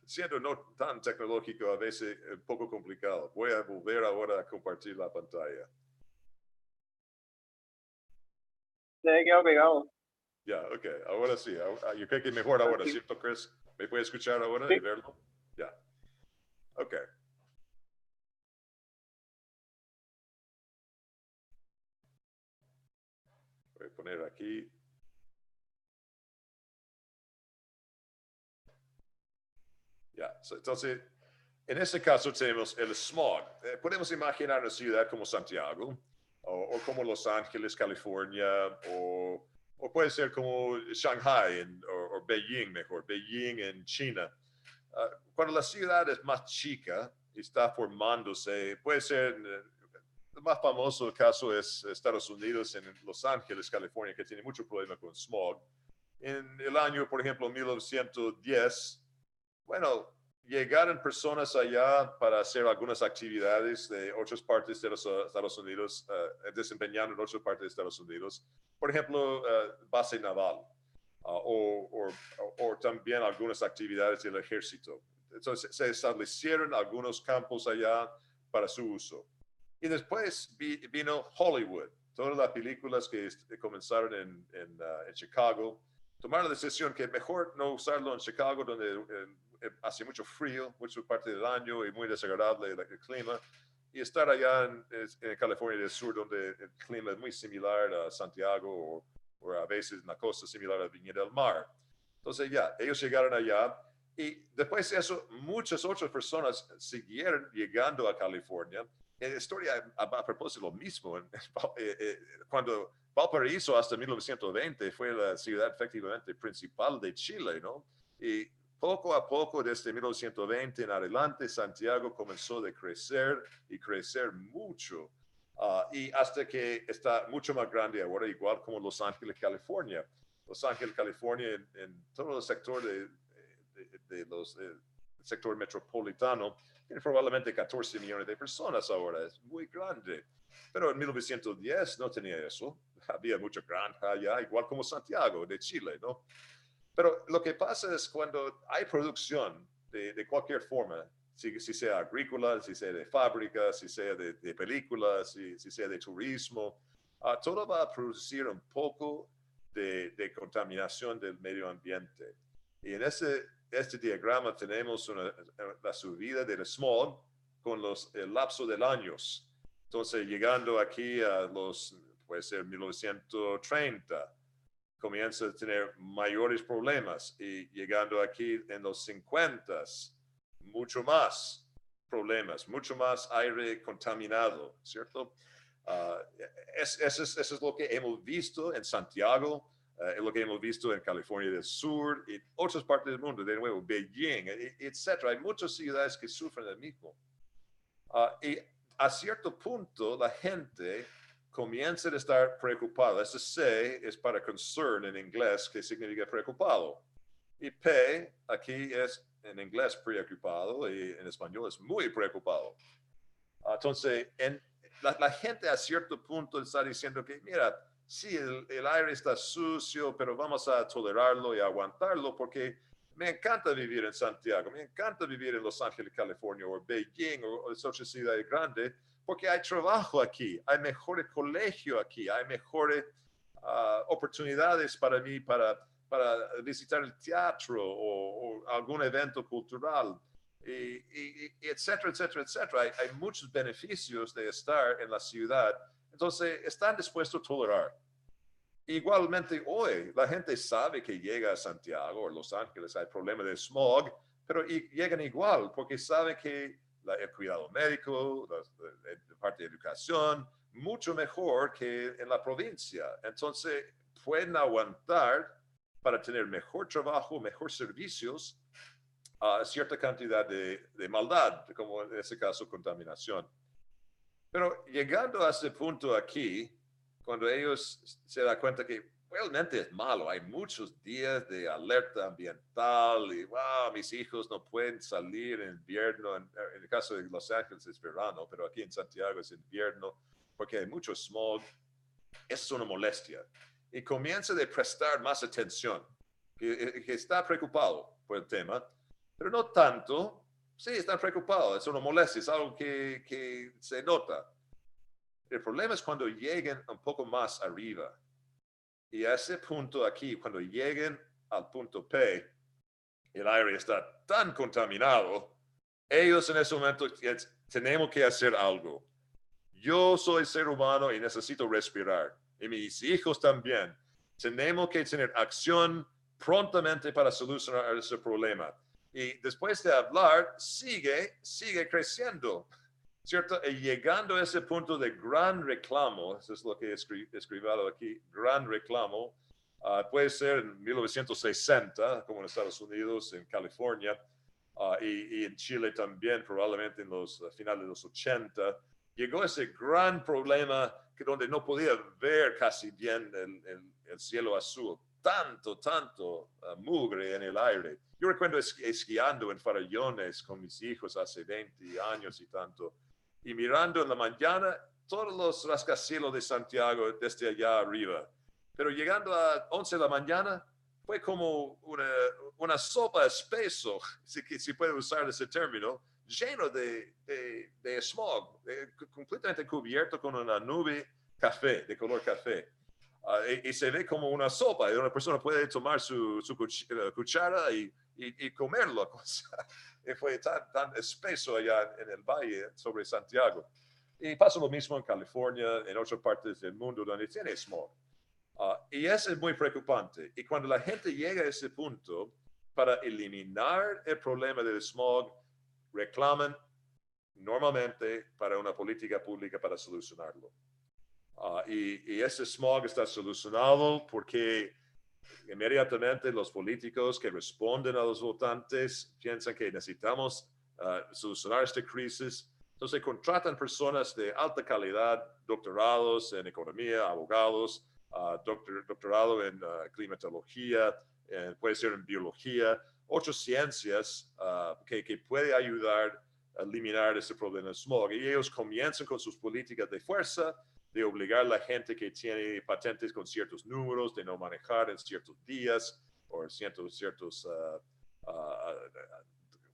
Siendo no tan tecnológico, a veces un poco complicado. Voy a volver ahora a compartir la pantalla. Se había quedado pegado. Ya, ok. Ahora sí. Yo creo que mejor ahora, Sí. ¿cierto, Chris? ¿Me puede escuchar ahora y verlo? Ya. Ok. Voy a poner aquí. Ya. Entonces, en este caso tenemos el smog. Podemos imaginar una ciudad como Santiago o como Los Ángeles, California, o puede ser como Shanghai o Beijing, mejor, Beijing en China. Cuando la ciudad es más chica y está formándose, puede ser, el más famoso caso es Estados Unidos, en Los Ángeles, California, que tiene mucho problema con smog. En el año, por ejemplo, 1910, bueno, llegaron personas allá para hacer algunas actividades de otras partes de los Estados Unidos, desempeñando en otras partes de Estados Unidos. Por ejemplo, base naval o también algunas actividades del ejército. Entonces se establecieron algunos campos allá para su uso. Y después vino Hollywood. Todas las películas que comenzaron en Chicago tomaron la decisión que mejor no usarlo en Chicago, donde hace mucho frío, mucha parte del año y muy desagradable el clima, y estar allá en California del Sur, donde el clima es muy similar a Santiago o a veces una cosa similar a Viña del Mar. Entonces ya, ellos llegaron allá y después de eso muchas otras personas siguieron llegando a California. En la historia a propósito lo mismo, cuando Valparaíso hasta 1920 fue la ciudad efectivamente principal de Chile, ¿no? Y poco a poco, desde 1920 en adelante, Santiago comenzó a crecer y crecer mucho. Y hasta que está mucho más grande ahora, igual como Los Ángeles, California. Los Ángeles, California, en todo el sector el sector metropolitano, tiene probablemente 14 millones de personas ahora, es muy grande. Pero en 1910 no tenía eso, había mucha granja allá, igual como Santiago de Chile, ¿no? Pero lo que pasa es cuando hay producción de cualquier forma, si sea agrícola, si sea de fábrica, si sea de películas, si sea de turismo, todo va a producir un poco de contaminación del medio ambiente. Y en este diagrama tenemos la subida del smog con el lapso de años. Entonces, llegando aquí a puede ser 1930, comienza a tener mayores problemas y llegando aquí en los 50, mucho más problemas, mucho más aire contaminado, ¿cierto? Eso es lo que hemos visto en Santiago, es lo que hemos visto en California del Sur y otras partes del mundo, de nuevo, Beijing, etc. Hay muchas ciudades que sufren el mismo. Y a cierto punto la gente comienza a estar preocupado. Ese C es para concern en inglés, que significa preocupado. Y P aquí es en inglés preocupado y en español es muy preocupado. Entonces, la gente a cierto punto está diciendo que, mira, sí, el aire está sucio, pero vamos a tolerarlo y aguantarlo porque me encanta vivir en Santiago, me encanta vivir en Los Ángeles, California, o Beijing, o otra ciudad grande, porque hay trabajo aquí, hay mejores colegios aquí, hay mejores oportunidades para mí para visitar el teatro o algún evento cultural, y etcétera, etcétera, etcétera. Hay muchos beneficios de estar en la ciudad, entonces están dispuestos a tolerar. Igualmente hoy, la gente sabe que llega a Santiago o Los Ángeles, hay problemas de smog, pero llegan igual porque saben que el cuidado médico, la parte de educación, mucho mejor que en la provincia. Entonces, pueden aguantar para tener mejor trabajo, mejor servicios, a cierta cantidad de maldad, como en ese caso contaminación. Pero llegando a ese punto aquí, cuando ellos se dan cuenta que realmente es malo, hay muchos días de alerta ambiental y, wow, mis hijos no pueden salir en invierno, en el caso de Los Ángeles es verano, pero aquí en Santiago es invierno, porque hay mucho smog, es una molestia. Y comienza a prestar más atención, que está preocupado por el tema, pero no tanto, sí, están preocupados, es una molestia, es algo que se nota. El problema es cuando lleguen un poco más arriba. Y a ese punto aquí, cuando lleguen al punto P, el aire está tan contaminado, ellos en ese momento tenemos que hacer algo. Yo soy ser humano y necesito respirar. Y mis hijos también. Tenemos que tener acción prontamente para solucionar ese problema. Y después de hablar, sigue creciendo. ¿Cierto? Y llegando a ese punto de gran reclamo, eso es lo que he escrito aquí, gran reclamo, puede ser en 1960, como en Estados Unidos, en California, y en Chile también, probablemente en los finales de los 80, llegó ese gran problema donde no podía ver casi bien el cielo azul, tanto mugre en el aire. Yo recuerdo esquiando en Farallones con mis hijos hace 20 años y tanto, y mirando en la mañana todos los rascacielos de Santiago desde allá arriba. Pero llegando a 11 de la mañana, fue como una sopa espeso, si puede usar ese término, lleno de smog, completamente cubierto con una nube café, de color café. Y se ve como una sopa, y una persona puede tomar su cuchara y comerlo. Y fue tan espeso allá en el valle sobre Santiago. Y pasa lo mismo en California, en otras partes del mundo donde tiene smog. Y eso es muy preocupante. Y cuando la gente llega a ese punto, para eliminar el problema del smog, reclaman normalmente para una política pública para solucionarlo. Y ese smog está solucionado porque inmediatamente los políticos que responden a los votantes piensan que necesitamos solucionar esta crisis. Entonces contratan personas de alta calidad, doctorados en economía, abogados, doctorado en climatología, puede ser en biología, otras ciencias que puede ayudar a eliminar ese problema de smog. Y ellos comienzan con sus políticas de fuerza, de obligar a la gente que tiene patentes con ciertos números de no manejar en ciertos días o ciertos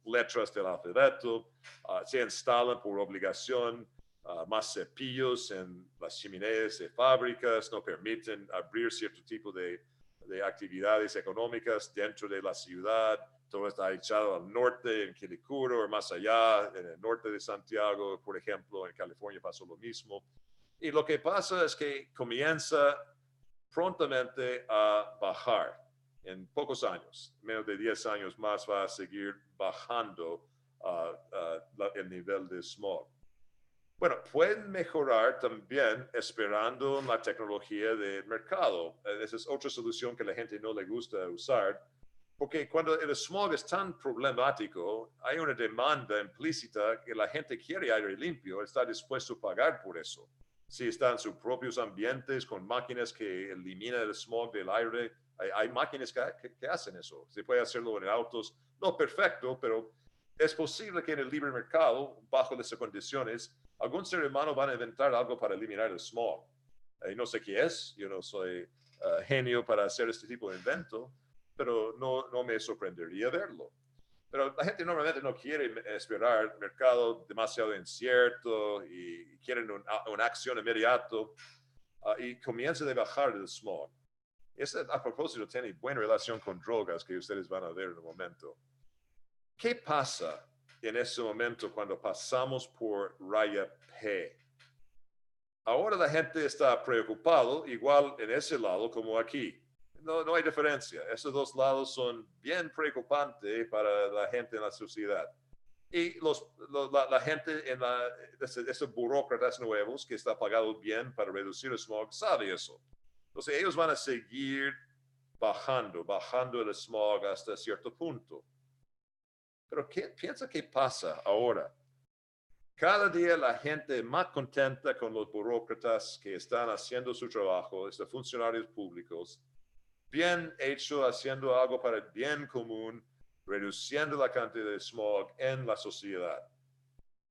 letras del alfabeto. Se instalan por obligación más cepillos en las chimeneas de fábricas, no permiten abrir cierto tipo de actividades económicas dentro de la ciudad. Todo está echado al norte, en Quilicura o más allá, en el norte de Santiago, por ejemplo. En California pasó lo mismo. Y lo que pasa es que comienza prontamente a bajar en pocos años. Menos de 10 años más va a seguir bajando el nivel de smog. Bueno, pueden mejorar también esperando la tecnología del mercado. Esa es otra solución que a la gente no le gusta usar, porque cuando el smog es tan problemático, hay una demanda implícita que la gente quiere aire limpio, está dispuesto a pagar por eso. Si están en sus propios ambientes con máquinas que eliminan el smog del aire, hay máquinas que hacen eso. Se puede hacerlo en autos, no perfecto, pero es posible que en el libre mercado, bajo esas condiciones, algún ser humano va a inventar algo para eliminar el smog. No sé qué es, yo no soy genio para hacer este tipo de invento, pero no me sorprendería verlo. Pero la gente normalmente no quiere esperar mercado demasiado incierto y quieren una acción inmediata y comienza a bajar el smog. Eso, a propósito, tiene buena relación con drogas que ustedes van a ver en un momento. ¿Qué pasa en ese momento cuando pasamos por raya P? Ahora la gente está preocupado igual en ese lado como aquí. No hay diferencia. Esos dos lados son bien preocupantes para la gente en la sociedad. Y la gente, esos burócratas nuevos que está pagado bien para reducir el smog, sabe eso. Entonces ellos van a seguir bajando el smog hasta cierto punto. Pero piensa qué pasa ahora. Cada día la gente más contenta con los burócratas que están haciendo su trabajo, estos funcionarios públicos, bien hecho, haciendo algo para el bien común, reduciendo la cantidad de smog en la sociedad.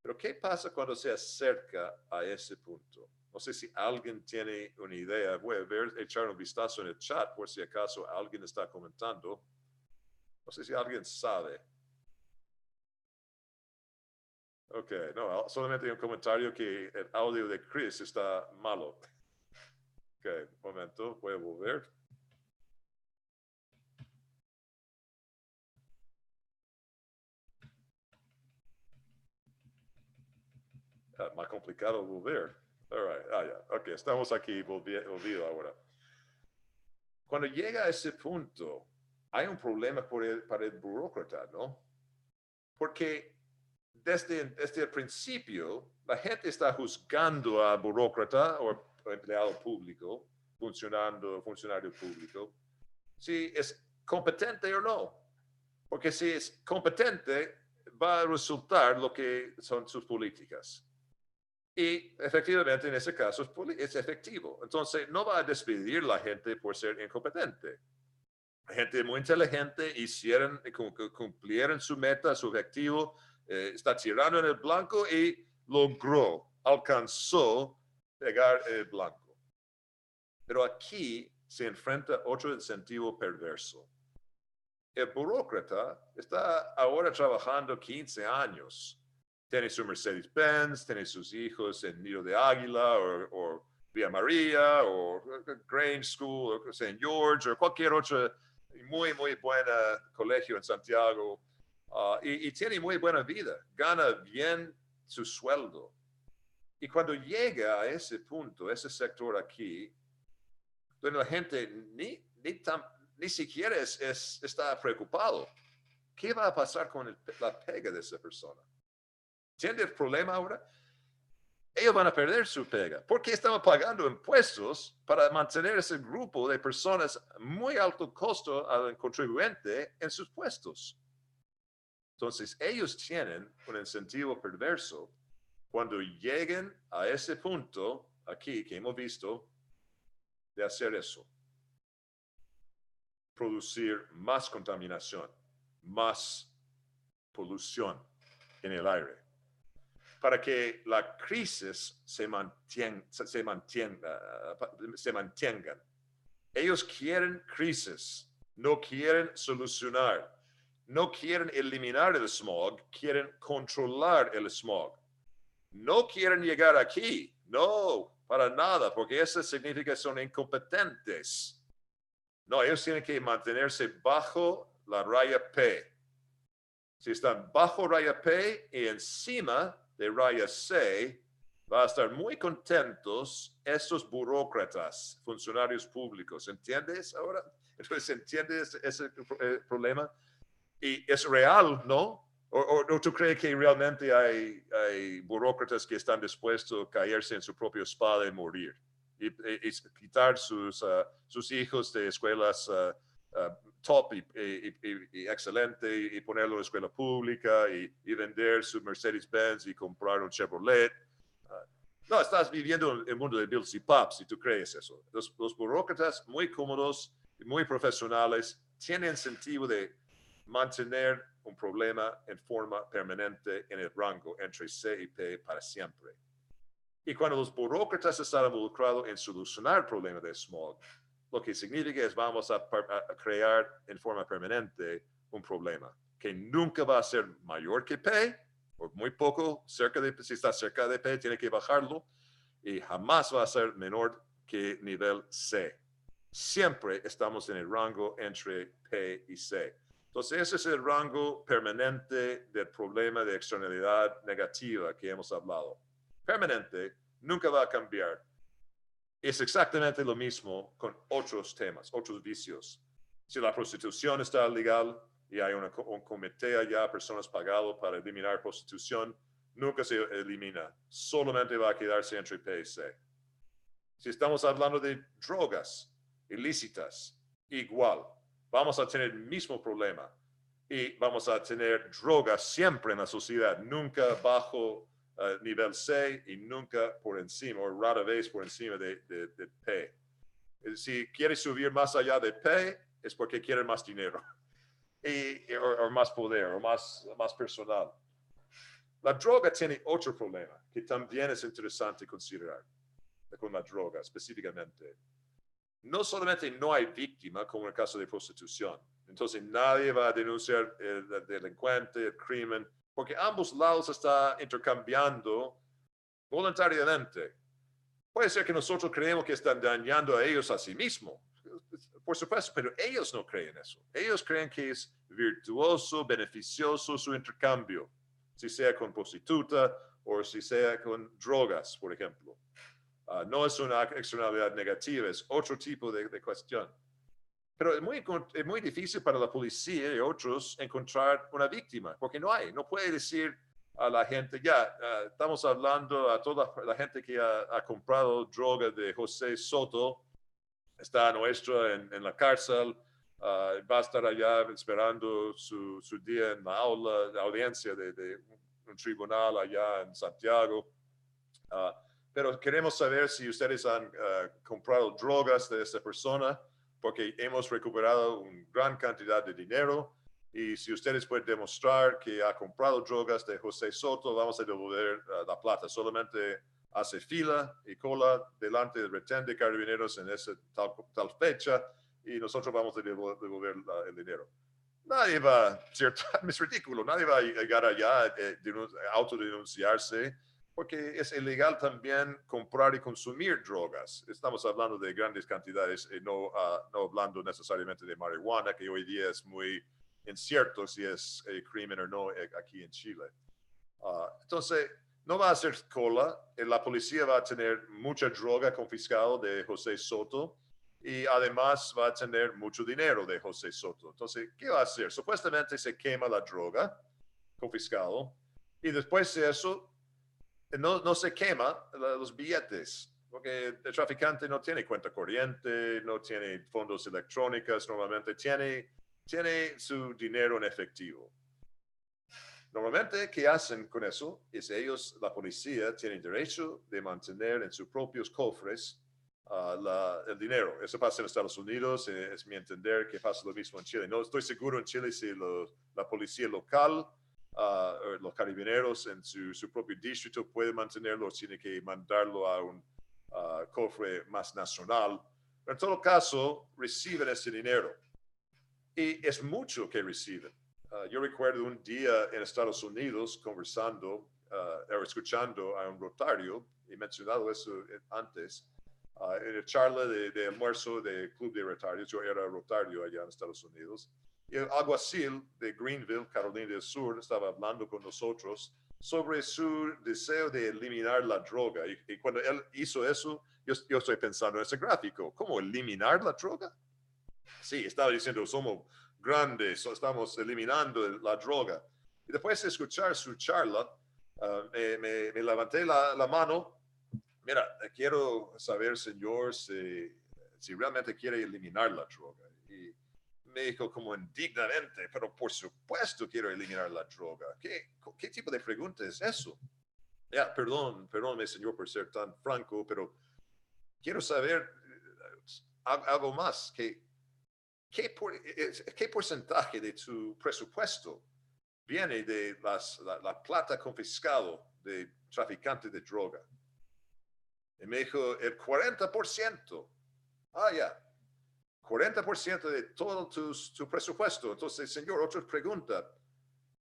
Pero ¿qué pasa cuando se acerca a ese punto? No sé si alguien tiene una idea. Voy a echar un vistazo en el chat por si acaso alguien está comentando. No sé si alguien sabe. Ok, no, solamente un comentario que el audio de Chris está malo. Ok, un momento, voy a volver. Más complicado volver. All right. Yeah. Ok, estamos aquí, volvido ahora. Cuando llega a ese punto, hay un problema para el burócrata, ¿no? Porque desde el principio, la gente está juzgando al burócrata o empleado público, funcionario público, si es competente o no. Porque si es competente, va a resultar lo que son sus políticas. Y efectivamente, en ese caso, es efectivo. Entonces, no va a despedir a la gente por ser incompetente. Gente muy inteligente, cumplieron su meta, su objetivo, está tirando en el blanco y alcanzó pegar el blanco. Pero aquí se enfrenta otro incentivo perverso. El burócrata está ahora trabajando 15 años tiene su Mercedes-Benz, tiene sus hijos en Nido de Águila o Villa María o Grange School o St. George o cualquier otro muy, muy buen colegio en Santiago y tiene muy buena vida, gana bien su sueldo. Y cuando llega a ese punto, ese sector aquí, donde la gente ni siquiera está preocupado, ¿qué va a pasar con la pega de esa persona? ¿Entiende el problema ahora? Ellos van a perder su pega porque estamos pagando impuestos para mantener ese grupo de personas muy alto costo al contribuyente en sus puestos. Entonces, ellos tienen un incentivo perverso cuando lleguen a ese punto aquí que hemos visto de hacer eso. Producir más contaminación, más polución en el aire, para que la crisis se mantengan. Ellos quieren crisis, no quieren solucionar, no quieren eliminar el smog, quieren controlar el smog. No quieren llegar aquí, no, para nada, porque eso significa que son incompetentes. No, ellos tienen que mantenerse bajo la raya P. Si están bajo raya P y encima de raya C, van a estar muy contentos estos burócratas, funcionarios públicos. ¿Entiendes ahora? Entonces, ¿entiendes ese problema? Y es real, ¿no? ¿O tú crees que realmente hay burócratas que están dispuestos a caerse en su propia espada y morir? Y quitar sus hijos de escuelas top y excelente y ponerlo en escuela pública y vender su Mercedes-Benz y comprar un Chevrolet. No, estás viviendo en el mundo de Bills y Pops si tú crees eso. Los burócratas muy cómodos y muy profesionales tienen sentido de mantener un problema en forma permanente en el rango entre C y P para siempre. Y cuando los burócratas están involucrados en solucionar el problema de smog, lo que significa es vamos a crear en forma permanente un problema que nunca va a ser mayor que P, o muy poco, si está cerca de P, tiene que bajarlo, y jamás va a ser menor que nivel C. Siempre estamos en el rango entre P y C. Entonces, ese es el rango permanente del problema de externalidad negativa que hemos hablado. Permanente, nunca va a cambiar. Es exactamente lo mismo con otros temas, otros vicios. Si la prostitución está legal y hay un comité allá, personas pagadas para eliminar prostitución, nunca se elimina. Solamente va a quedarse entre P y C. Si estamos hablando de drogas ilícitas, igual. Vamos a tener el mismo problema y vamos a tener drogas siempre en la sociedad, nunca bajo nivel C y nunca por encima, o rara vez por encima de P. Si quieres subir más allá de P, es porque quieren más dinero, o más poder, o más personal. La droga tiene otro problema que también es interesante considerar con la droga específicamente. No solamente no hay víctima, como en el caso de prostitución. Entonces nadie va a denunciar el delincuente, el crimen, porque ambos lados están intercambiando voluntariamente. Puede ser que nosotros creemos que están dañando a ellos a sí mismos, por supuesto, pero ellos no creen eso. Ellos creen que es virtuoso, beneficioso su intercambio, si sea con prostituta o si sea con drogas, por ejemplo. No es una externalidad negativa, es otro tipo de cuestión. Pero es muy difícil para la policía y otros encontrar una víctima, porque no hay. No puede decir a la gente, estamos hablando a toda la gente que ha comprado droga de José Soto, está nuestro en la cárcel, va a estar allá esperando su día en la audiencia de un tribunal allá en Santiago. Pero queremos saber si ustedes han comprado drogas de esta persona, porque hemos recuperado una gran cantidad de dinero. Y si ustedes pueden demostrar que ha comprado drogas de José Soto, vamos a devolver la plata. Solamente hace fila y cola delante del retén de carabineros en esa tal fecha y nosotros vamos a devolver el dinero. nadie va, ¿cierto? Es ridículo, nadie va a llegar allá a autodenunciarse, porque es ilegal también comprar y consumir drogas. Estamos hablando de grandes cantidades, no hablando necesariamente de marihuana, que hoy día es muy incierto si es crimen o no aquí en Chile. Entonces, no va a hacer cola, la policía va a tener mucha droga confiscada de José Soto y además va a tener mucho dinero de José Soto. Entonces, ¿qué va a hacer? Supuestamente se quema la droga confiscado y después de eso no se quema los billetes, porque el traficante no tiene cuenta corriente, no tiene fondos electrónicos, normalmente tiene su dinero en efectivo. Normalmente, ¿qué hacen con eso? Es ellos, la policía, tienen derecho de mantener en sus propios cofres el dinero. Eso pasa en Estados Unidos, es mi entender que pasa lo mismo en Chile. No estoy seguro en Chile si la policía local, los carabineros en su propio distrito puede mantenerlo o tiene que mandarlo a un cofre más nacional. Pero en todo caso, reciben ese dinero. Y es mucho que reciben. Yo recuerdo un día en Estados Unidos conversando, escuchando a un rotario, he mencionado eso antes, en la charla de almuerzo del Club de Libertarios. Yo era rotario allá en Estados Unidos. Y el alguacil de Greenville, Carolina del Sur, estaba hablando con nosotros sobre su deseo de eliminar la droga. Y cuando él hizo eso, yo estoy pensando en ese gráfico. ¿Cómo eliminar la droga? Sí, estaba diciendo, somos grandes, estamos eliminando la droga. Y después de escuchar su charla, me levanté la mano. Mira, quiero saber, señor, si realmente quiere eliminar la droga. Y me dijo como indignamente, pero por supuesto quiero eliminar la droga. ¿Qué tipo de pregunta es eso? Ya, perdónme, señor, por ser tan franco, pero quiero saber algo más. ¿Qué porcentaje de tu presupuesto viene de la plata confiscado de traficantes de droga? Y me dijo, el 40%. Ya, 40% de todo tu presupuesto. Entonces, señor, otra pregunta.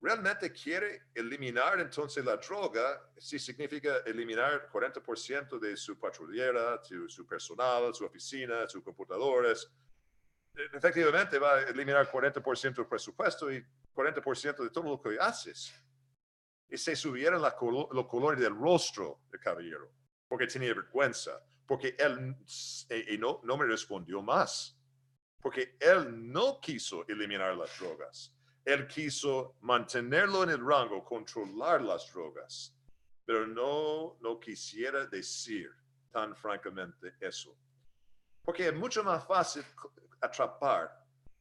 ¿Realmente quiere eliminar entonces la droga? Si significa eliminar 40% de su patrullera, su personal, su oficina, sus computadoras. Efectivamente va a eliminar 40% del presupuesto y 40% de todo lo que haces. Y se subieron los colores del rostro del caballero, porque tenía vergüenza, porque él no me respondió más, porque él no quiso eliminar las drogas, él quiso mantenerlo en el rango, controlar las drogas, pero no quisiera decir tan francamente eso. Porque es mucho más fácil atrapar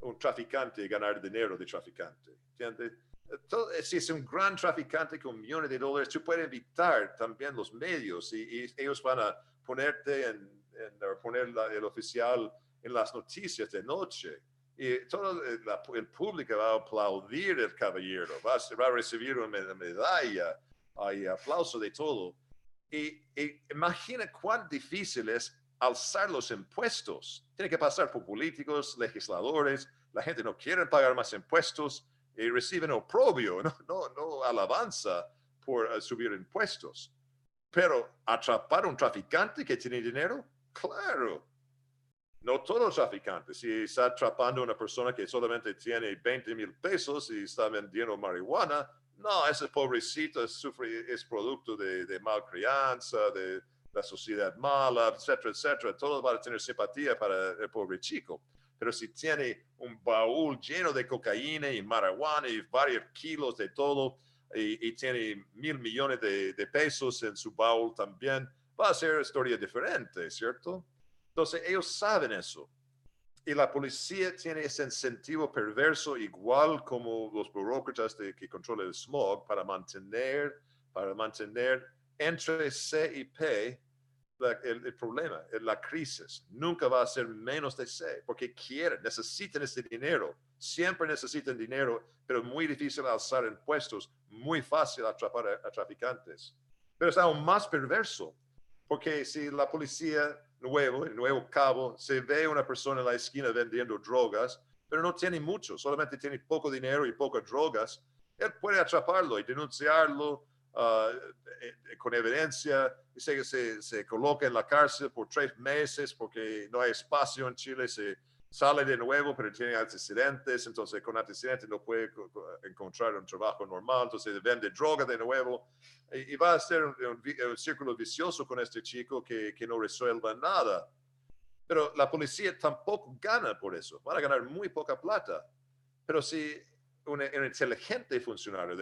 a un traficante y ganar dinero de traficante. ¿Entiendes? Si es un gran traficante con millones de dólares, tú puedes evitar también los medios y ellos van a ponerte poner el oficial en las noticias de noche. Y todo el público va a aplaudir al caballero, va a recibir una medalla y aplauso de todo. Y imagina cuán difícil es alzar los impuestos. Tiene que pasar por políticos, legisladores. La gente no quiere pagar más impuestos y reciben oprobio, no alabanza por subir impuestos. Pero atrapar a un traficante que tiene dinero, claro. No todos los traficantes. Si está atrapando a una persona que solamente tiene 20,000 pesos y está vendiendo marihuana, no, ese pobrecito es producto de malcrianza, de la sociedad mala, etcétera, etcétera. Todos van a tener simpatía para el pobre chico. Pero si tiene un baúl lleno de cocaína y marihuana y varios kilos de todo y tiene 1,000 millones de pesos en su baúl también, va a ser una historia diferente, ¿cierto? Entonces ellos saben eso. Y la policía tiene ese incentivo perverso, igual como los burócratas que controlan el smog, para mantener entre C y P el problema, la crisis. Nunca va a ser menos de C, porque necesitan ese dinero. Siempre necesitan dinero, pero es muy difícil alzar impuestos, muy fácil atrapar a traficantes. Pero es aún más perverso, porque si la policía el nuevo cabo, se ve una persona en la esquina vendiendo drogas, pero no tiene mucho, solamente tiene poco dinero y pocas drogas, él puede atraparlo y denunciarlo con evidencia, y se coloca en la cárcel por 3 meses porque no hay espacio en Chile, se sale de nuevo, pero tiene antecedentes, entonces con antecedentes no puede encontrar un trabajo normal, entonces vende droga de nuevo, y va a ser un círculo vicioso con este chico que no resuelva nada. Pero la policía tampoco gana por eso, van a ganar muy poca plata. Pero si un inteligente funcionario,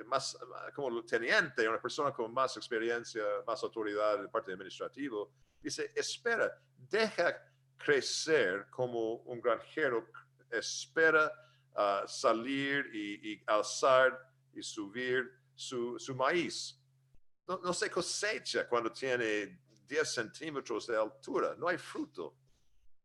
más como teniente, una persona con más experiencia, más autoridad de parte administrativa, dice, espera, deja crecer como un granjero, espera salir y alzar y subir su maíz. No se cosecha cuando tiene 10 centímetros de altura, no hay fruto.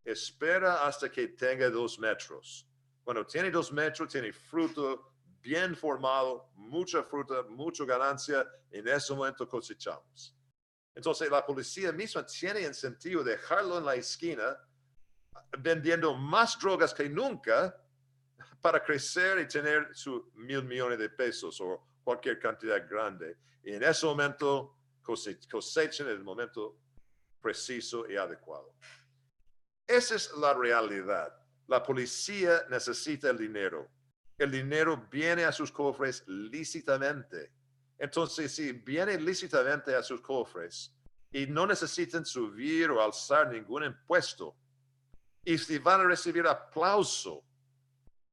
Espera hasta que tenga 2 metros. Cuando tiene 2 metros, tiene fruto bien formado, mucha fruta, mucha ganancia, en ese momento cosechamos. Entonces la policía misma tiene incentivo de dejarlo en la esquina vendiendo más drogas que nunca para crecer y tener sus 1,000 millones de pesos o cualquier cantidad grande. Y en ese momento cosechan en el momento preciso y adecuado. Esa es la realidad. La policía necesita el dinero. El dinero viene a sus cofres lícitamente. Entonces, si viene lícitamente a sus cofres y no necesitan subir o alzar ningún impuesto, y si van a recibir aplauso,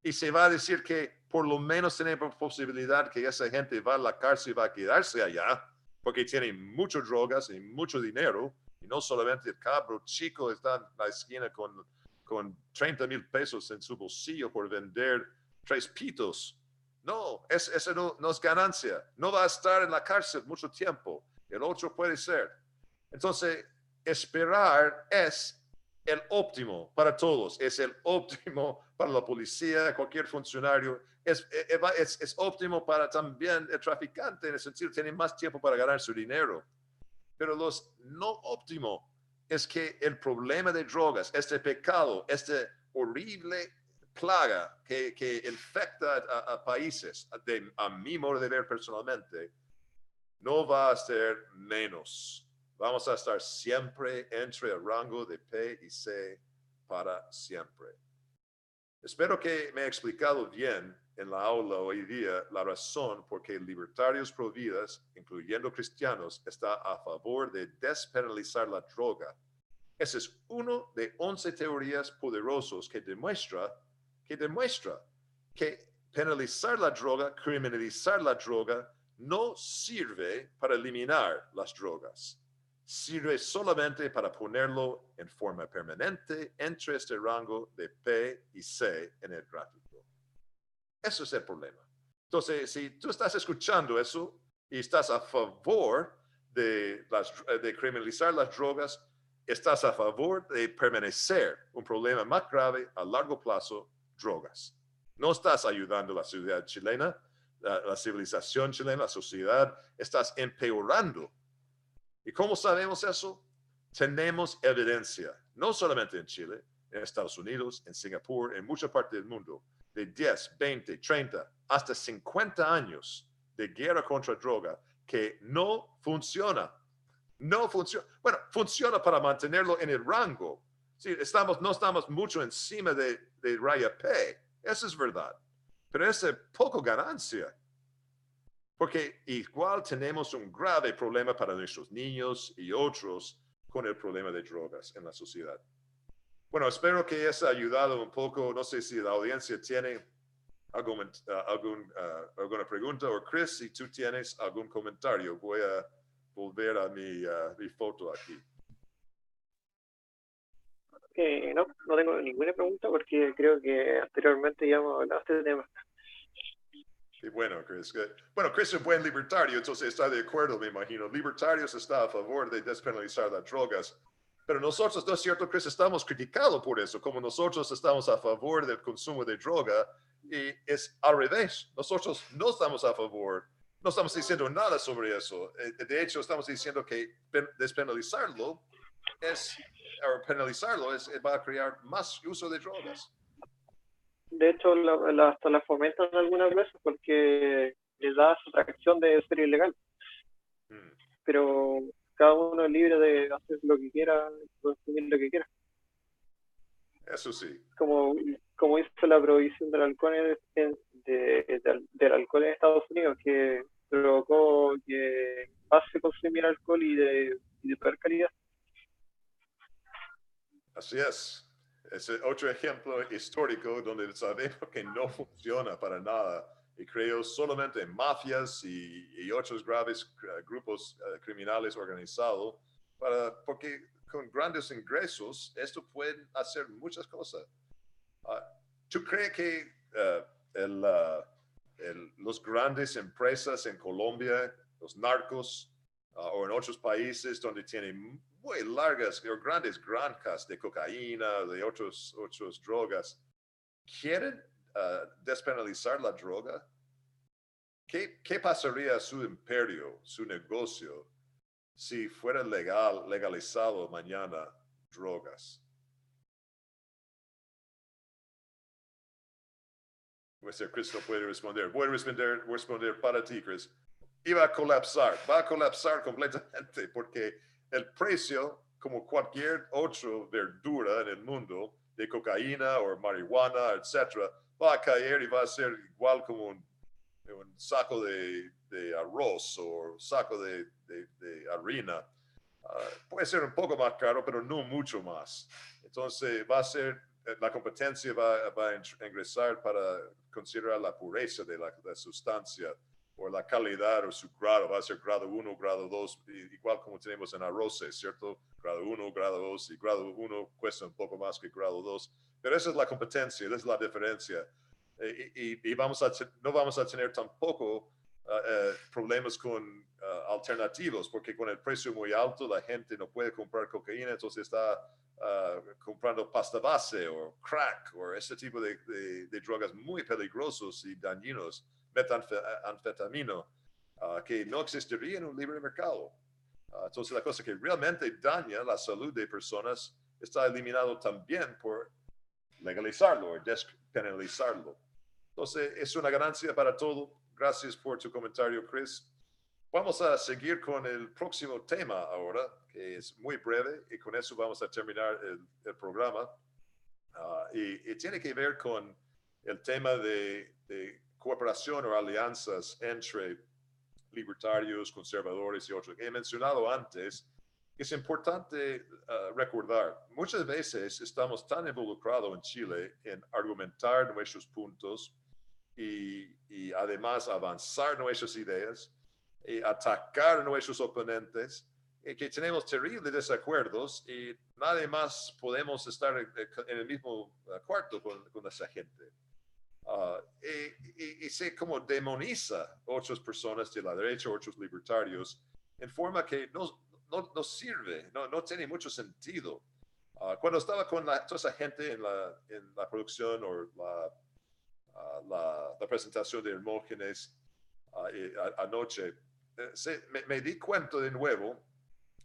y se va a decir que por lo menos tenemos posibilidad que esa gente va a la cárcel y va a quedarse allá, porque tiene muchas drogas y mucho dinero, y no solamente el cabro chico está en la esquina con 30 mil pesos en su bolsillo por vender 3 pitos. No, eso no es ganancia. No va a estar en la cárcel mucho tiempo. El otro puede ser. Entonces, esperar es el óptimo para todos, es el óptimo para la policía, cualquier funcionario, es óptimo para también el traficante, en el sentido que tiene más tiempo para ganar su dinero. Pero los no óptimo es que el problema de drogas, este pecado, esta horrible plaga que infecta a países, a mi modo de ver personalmente, no va a ser menos. Vamos a estar siempre entre el rango de P y C para siempre. Espero que me he explicado bien en la aula hoy día la razón por qué libertarios pro vidas, incluyendo cristianos, está a favor de despenalizar la droga. Ese es uno de 11 teorías poderosos que demuestra que penalizar la droga, criminalizar la droga, no sirve para eliminar las drogas. Sirve solamente para ponerlo en forma permanente entre este rango de P y C en el gráfico. Eso es el problema. Entonces, si tú estás escuchando eso y estás a favor de criminalizar las drogas, estás a favor de permanecer un problema más grave a largo plazo, drogas. No estás ayudando a la sociedad chilena, la civilización chilena, la sociedad, estás empeorando. ¿Y cómo sabemos eso? Tenemos evidencia, no solamente en Chile, en Estados Unidos, en Singapur, en muchas partes del mundo, de 10, 20, 30, hasta 50 años de guerra contra droga que no funciona. No funciona. Bueno, funciona para mantenerlo en el rango. Sí, no estamos mucho encima de raya P. Eso es verdad. Pero es poco ganancia. Porque igual tenemos un grave problema para nuestros niños y otros con el problema de drogas en la sociedad. Bueno, espero que haya ayudado un poco. No sé si la audiencia tiene alguna pregunta, o Chris, si tú tienes algún comentario, voy a volver a mi foto aquí. No tengo ninguna pregunta porque creo que anteriormente ya hemos hablado de este tema. Y bueno, Chris. Bueno, Chris es un buen libertario, entonces está de acuerdo, me imagino. Libertarios está a favor de despenalizar las drogas. Pero nosotros, ¿no es cierto, Chris? Estamos criticados por eso, como nosotros estamos a favor del consumo de droga, y es al revés. Nosotros no estamos a favor, no estamos diciendo nada sobre eso. De hecho, estamos diciendo que despenalizarlo penalizarlo va a crear más uso de drogas. De hecho, hasta la fomentan algunas veces porque les da satisfacción de ser ilegal. Pero cada uno es libre de hacer lo que quiera, consumir lo que quiera. Eso sí. Como hizo la prohibición del alcohol del alcohol en Estados Unidos, que provocó que más se consumiera alcohol y de peor calidad. Así es. Es otro ejemplo histórico donde sabemos que no funciona para nada y creó solamente mafias y otros graves grupos criminales organizados porque con grandes ingresos esto puede hacer muchas cosas. ¿Tú crees que los grandes empresas en Colombia, los narcos o en otros países donde tienen muy largas o grandes granjas de cocaína, de otras drogas, quieren despenalizar la droga? ¿Qué pasaría a su imperio, su negocio, si fuera legalizado mañana drogas? Chris no puede responder. Voy a responder para ti, Chris. Va a colapsar completamente porque el precio, como cualquier otra verdura en el mundo, de cocaína o marihuana, etcétera, va a caer y va a ser igual como un saco de arroz o saco de harina. Puede ser un poco más caro, pero no mucho más. Entonces va a ser, la competencia va a ingresar para considerar la pureza de la sustancia o la calidad o su grado. Va a ser grado 1, grado 2, igual como tenemos en arroces, ¿cierto? Grado 1, grado 2, y grado 1 cuesta un poco más que grado 2. Pero esa es la competencia, esa es la diferencia. Y no vamos a tener tampoco problemas con alternativos, porque con el precio muy alto la gente no puede comprar cocaína, entonces está comprando pasta base o crack o ese tipo de drogas muy peligrosos y dañinos, metanfetamina, que no existiría en un libre mercado. Entonces la cosa que realmente daña la salud de personas está eliminado también por legalizarlo o despenalizarlo. Entonces es una ganancia para todo. Gracias por tu comentario, Chris. Vamos a seguir con el próximo tema ahora, que es muy breve, y con eso vamos a terminar el programa. Y tiene que ver con el tema de cooperación o alianzas entre libertarios, conservadores y otros. He mencionado antes que es importante recordar, muchas veces estamos tan involucrados en Chile en argumentar nuestros puntos y además avanzar nuestras ideas y atacar a nuestros oponentes, que tenemos terribles desacuerdos y nadie más podemos estar en el mismo cuarto con esa gente. Y se como demoniza a otras personas de la derecha, otros libertarios, en forma que no sirve, no tiene mucho sentido. Cuando estaba con toda esa gente en la producción o la presentación de Hermógenes anoche, me di cuenta de nuevo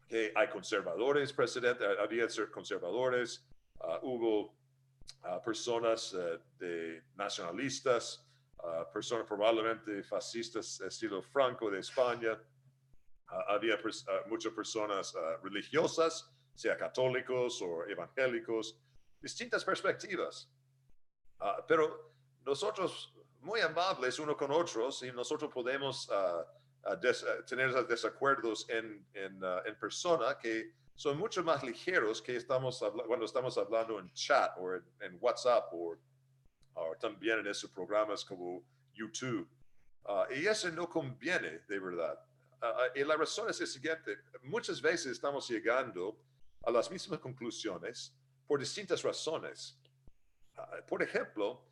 que hay conservadores, presidente, había conservadores, hubo personas de nacionalistas, personas probablemente fascistas estilo Franco de España, había muchas personas religiosas, sea católicos o evangélicos, distintas perspectivas. Pero nosotros, muy amables uno con otros, y nosotros podemos tener desacuerdos en persona que son mucho más ligeros que cuando estamos hablando en chat o en WhatsApp o también en esos programas como YouTube. Y eso no conviene de verdad. Y la razón es la siguiente: muchas veces estamos llegando a las mismas conclusiones por distintas razones. Por ejemplo,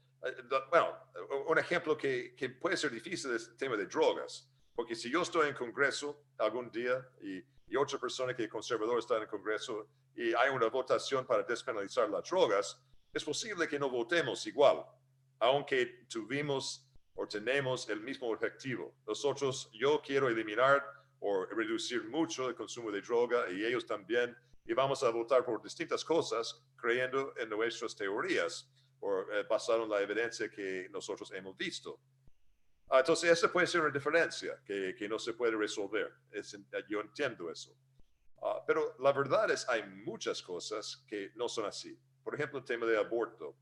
un ejemplo que puede ser difícil es el tema de drogas, porque si yo estoy en Congreso algún día y otra persona que es conservador está en el Congreso y hay una votación para despenalizar las drogas, es posible que no votemos igual, aunque tuvimos o tenemos el mismo objetivo. Nosotros, yo quiero eliminar o reducir mucho el consumo de droga y ellos también, y vamos a votar por distintas cosas creyendo en nuestras teorías o basaron la evidencia que nosotros hemos visto. Entonces, esa puede ser una diferencia que no se puede resolver. Yo entiendo eso. Pero la verdad es, hay muchas cosas que no son así. Por ejemplo, el tema de aborto.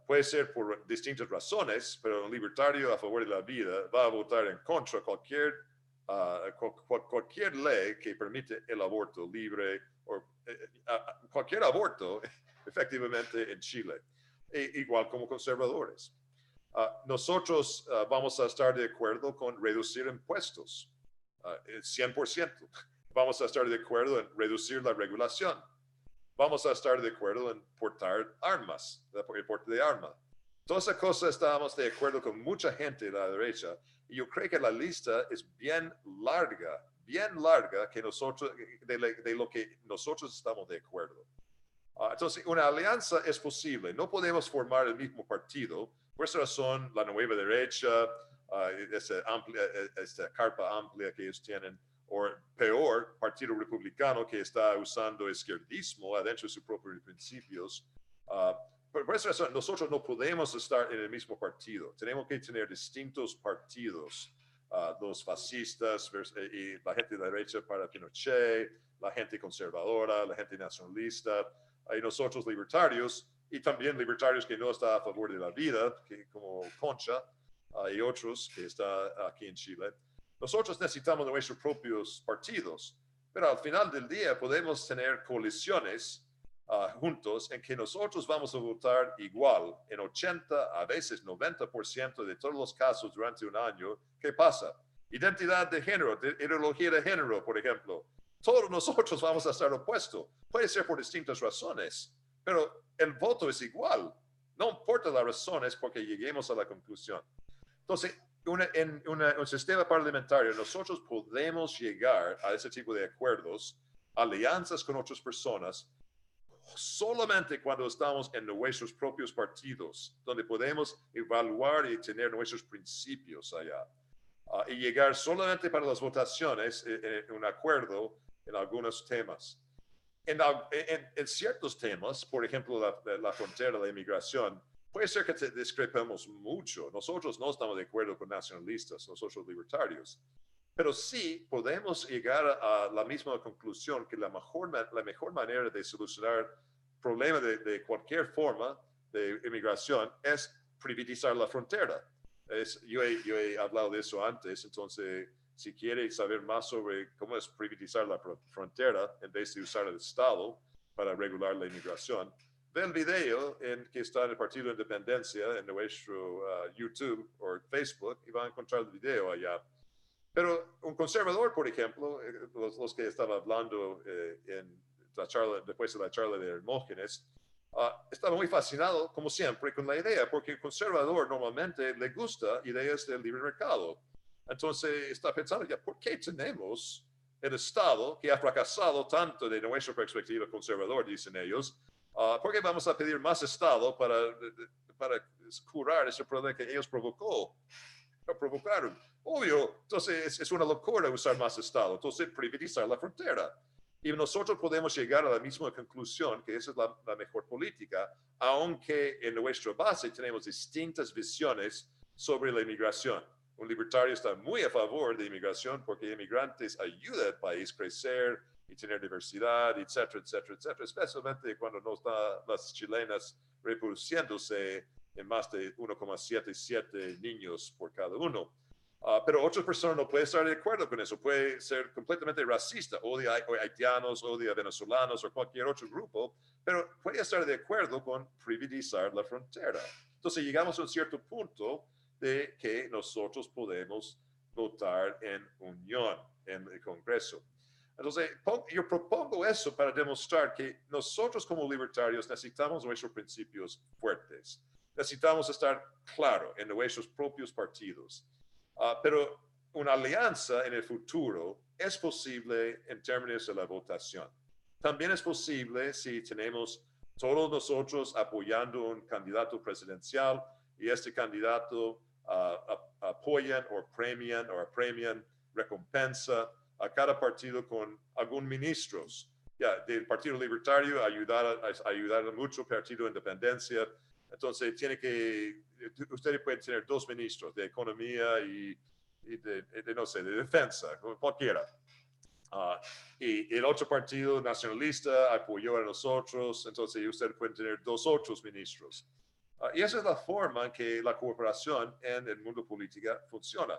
Puede ser por distintas razones, pero un libertario a favor de la vida va a votar en contra de cualquier ley que permite el aborto libre o cualquier aborto, efectivamente, en Chile. Igual como conservadores. Nosotros vamos a estar de acuerdo con reducir impuestos, 100%. Vamos a estar de acuerdo en reducir la regulación. Vamos a estar de acuerdo en portar armas, el porte de armas. Todas esas cosas estamos de acuerdo con mucha gente de la derecha, y yo creo que la lista es bien larga que nosotros, de lo que nosotros estamos de acuerdo. Entonces, una alianza es posible. No podemos formar el mismo partido. Por esa razón, la nueva derecha, esta carpa amplia que ellos tienen, o peor, Partido Republicano, que está usando izquierdismo adentro de sus propios principios. Por esa razón, nosotros no podemos estar en el mismo partido. Tenemos que tener distintos partidos. Los fascistas y la gente de la derecha para Pinochet, la gente conservadora, la gente nacionalista, y nosotros libertarios, y también libertarios que no están a favor de la vida, como Concha y otros que están aquí en Chile. Nosotros necesitamos nuestros propios partidos, pero al final del día podemos tener coaliciones juntos en que nosotros vamos a votar igual en 80, a veces 90% de todos los casos durante un año. ¿Qué pasa? Identidad de género, ideología de género, por ejemplo. Todos nosotros vamos a estar opuestos. Puede ser por distintas razones, pero el voto es igual. No importa las razones porque lleguemos a la conclusión. Entonces, en un sistema parlamentario, nosotros podemos llegar a ese tipo de acuerdos, alianzas con otras personas, solamente cuando estamos en nuestros propios partidos, donde podemos evaluar y tener nuestros principios allá. Y llegar solamente para las votaciones en un acuerdo en algunos temas. En ciertos temas, por ejemplo, la frontera, la inmigración, puede ser que discrepemos mucho. Nosotros no estamos de acuerdo con nacionalistas, nosotros libertarios. Pero sí podemos llegar a la misma conclusión que la mejor manera de solucionar problemas de cualquier forma de inmigración es privatizar la frontera. Yo he hablado de eso antes, entonces si quiere saber más sobre cómo es privatizar la frontera en vez de usar el Estado para regular la inmigración, ve el video que está en el Partido de Independencia en nuestro YouTube o Facebook y va a encontrar el video allá. Pero un conservador, por ejemplo, los que estaba hablando en la charla, después de la charla de Hermógenes, estaba muy fascinado, como siempre, con la idea, porque el conservador normalmente le gusta ideas del libre mercado. Entonces está pensando, ya, ¿por qué tenemos el Estado que ha fracasado tanto de nuestra perspectiva conservadora, dicen ellos? ¿Por qué vamos a pedir más Estado para curar ese problema que ellos provocaron? Obvio, entonces es una locura usar más Estado, entonces privatizar la frontera. Y nosotros podemos llegar a la misma conclusión que esa es la mejor política, aunque en nuestra base tenemos distintas visiones sobre la inmigración. Un libertario está muy a favor de inmigración porque inmigrantes ayudan al país a crecer y tener diversidad, etcétera, etcétera, etcétera, especialmente cuando no están las chilenas reproduciéndose en más de 1,77 niños por cada uno. Pero otras personas no pueden estar de acuerdo con eso, puede ser completamente racista, odia a haitianos, odia a venezolanos o cualquier otro grupo, pero puede estar de acuerdo con privatizar la frontera. Entonces llegamos a un cierto punto de que nosotros podemos votar en unión en el Congreso. Entonces, yo propongo eso para demostrar que nosotros como libertarios necesitamos nuestros principios fuertes. Necesitamos estar claros en nuestros propios partidos. Pero una alianza en el futuro es posible en términos de la votación. También es posible si tenemos todos nosotros apoyando un candidato presidencial y este candidato apoyan o premian, recompensa a cada partido con algún ministros. Del Partido Libertario ayudar mucho al Partido de Independencia Entonces, ustedes pueden tener 2 ministros de economía y no sé, de defensa, cualquiera. Y el otro partido nacionalista apoyó a nosotros, entonces ustedes pueden tener 2 otros ministros. Y esa es la forma en que la cooperación en el mundo político funciona.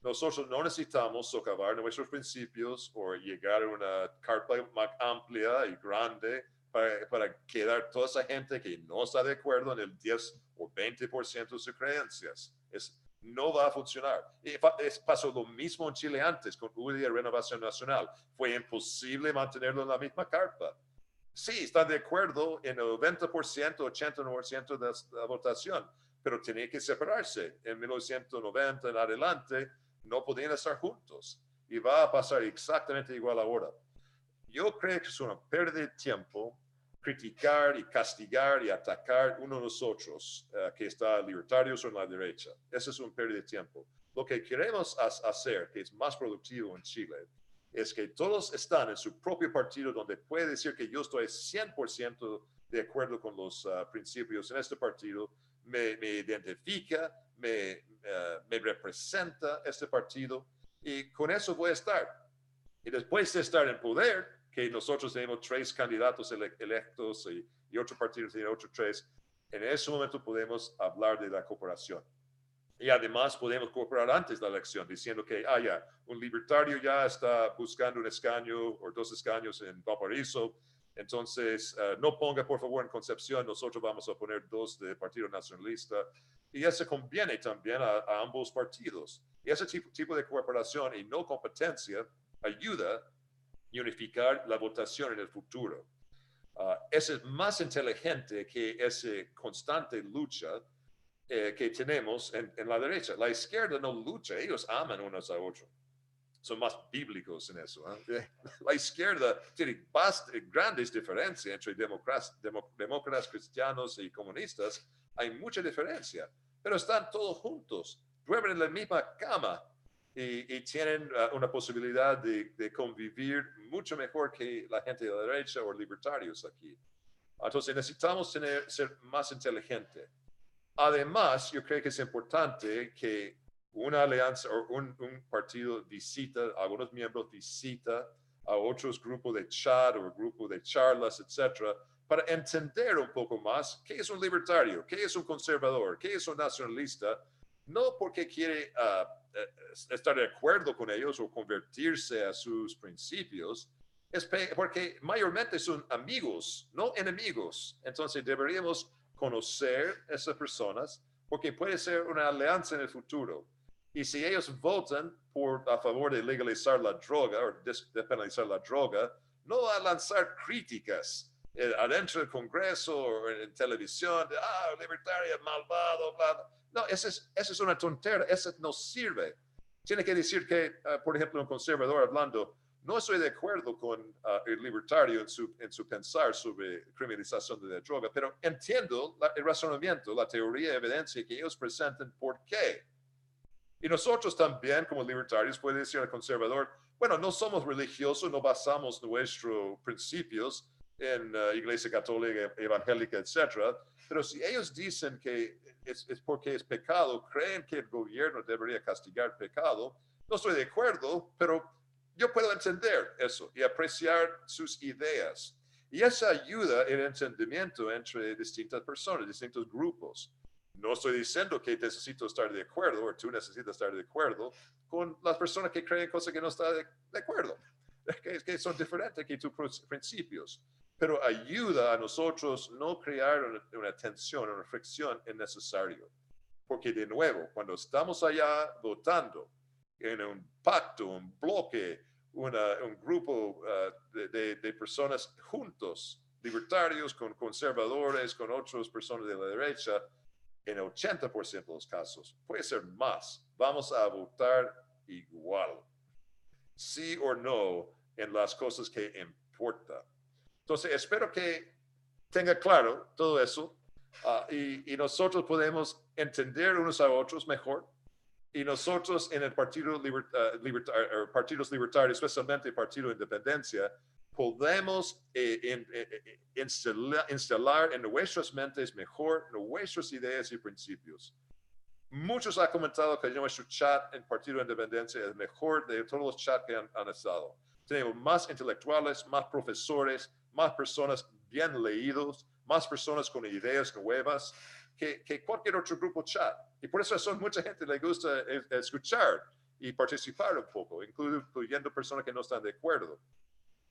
Nosotros no necesitamos socavar nuestros principios o llegar a una carpa más amplia y grande para quedar toda esa gente que no está de acuerdo en el 10 o 20% de sus creencias. No va a funcionar. Pasó lo mismo en Chile antes con UDI y Renovación Nacional. Fue imposible mantenerlo en la misma carpa. Sí, están de acuerdo en el 90%, 80% de la votación, pero tenía que separarse. En 1990 en adelante no podían estar juntos. Y va a pasar exactamente igual ahora. Yo creo que es una pérdida de tiempo criticar y castigar y atacar uno de nosotros que está libertarios o en la derecha. Eso es un pérdida de tiempo. Lo que queremos hacer, que es más productivo en Chile, es que todos están en su propio partido donde puede decir que yo estoy 100% de acuerdo con los principios en este partido, me identifica, me representa este partido y con eso voy a estar. Y después de estar en poder, que nosotros tenemos 3 candidatos electos y otro partido tiene otros 3, en ese momento podemos hablar de la cooperación. Y además podemos cooperar antes de la elección, diciendo que, un libertario ya está buscando un escaño o 2 escaños en Valparaíso, entonces no ponga por favor en Concepción, nosotros vamos a poner 2 del Partido Nacionalista. Y eso conviene también a ambos partidos. Y ese tipo de cooperación y no competencia ayuda a unificar la votación en el futuro. Eso es más inteligente que esa constante lucha que tenemos en la derecha. La izquierda no lucha, ellos aman unos a otros. Son más bíblicos en eso. La izquierda tiene grandes diferencias entre demócratas, cristianos y comunistas. Hay mucha diferencia, pero están todos juntos, duermen en la misma cama y tienen una posibilidad de convivir mucho mejor que la gente de la derecha o libertarios aquí. Entonces necesitamos ser más inteligentes. Además, yo creo que es importante que una alianza o un partido algunos miembros visita a otros grupos de chat o grupos de charlas, etcétera, para entender un poco más qué es un libertario, qué es un conservador, qué es un nacionalista, no porque quiere estar de acuerdo con ellos o convertirse a sus principios, es porque mayormente son amigos, no enemigos. Entonces deberíamos conocer a esas personas porque puede ser una alianza en el futuro. Y si ellos votan a favor de legalizar la droga o despenalizar la droga, no va a lanzar críticas adentro del Congreso o en televisión, libertario, malvado, bla, bla. No, eso es una tontera, eso no sirve. Tiene que decir que, por ejemplo, un conservador hablando, no estoy de acuerdo con el libertario en su pensar sobre criminalización de la droga, pero entiendo el razonamiento, la teoría de evidencia que ellos presentan por qué. Y nosotros también, como libertarios, puede decir al conservador, bueno, no somos religiosos, no basamos nuestros principios en Iglesia Católica, Evangélica, etcétera, pero si ellos dicen que es porque es pecado, creen que el gobierno debería castigar pecado, no estoy de acuerdo, pero yo puedo entender eso y apreciar sus ideas. Y eso ayuda el entendimiento entre distintas personas, distintos grupos. No estoy diciendo que necesito estar de acuerdo o tú necesitas estar de acuerdo con las personas que creen cosas que no están de acuerdo, que son diferentes que tus principios. Pero ayuda a nosotros no crear una tensión, una fricción innecesaria. Porque de nuevo, cuando estamos allá votando en un pacto, un bloque, un grupo de personas juntos, libertarios con conservadores, con otras personas de la derecha, en el 80% de los casos, puede ser más, vamos a votar igual, sí o no, en las cosas que importan. Entonces, espero que tenga claro todo eso y nosotros podemos entender unos a otros mejor. Y nosotros en el partidos libertarios, especialmente el Partido de Independencia, podemos instalar en nuestras mentes mejor nuestras ideas y principios. Muchos han comentado que nuestro chat en Partido de Independencia es el mejor de todos los chats que han estado. Tenemos más intelectuales, más profesores, más personas bien leídos, más personas con ideas nuevas que cualquier otro grupo chat. Y por eso mucha gente le gusta escuchar y participar un poco, incluyendo personas que no están de acuerdo.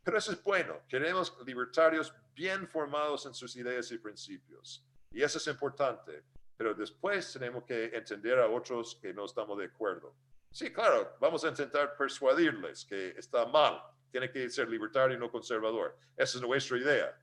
Pero eso es bueno. Queremos libertarios bien formados en sus ideas y principios. Y eso es importante. Pero después tenemos que entender a otros que no estamos de acuerdo. Sí, claro, vamos a intentar persuadirles que está mal. Tiene que ser libertario y no conservador. Esa es nuestra idea.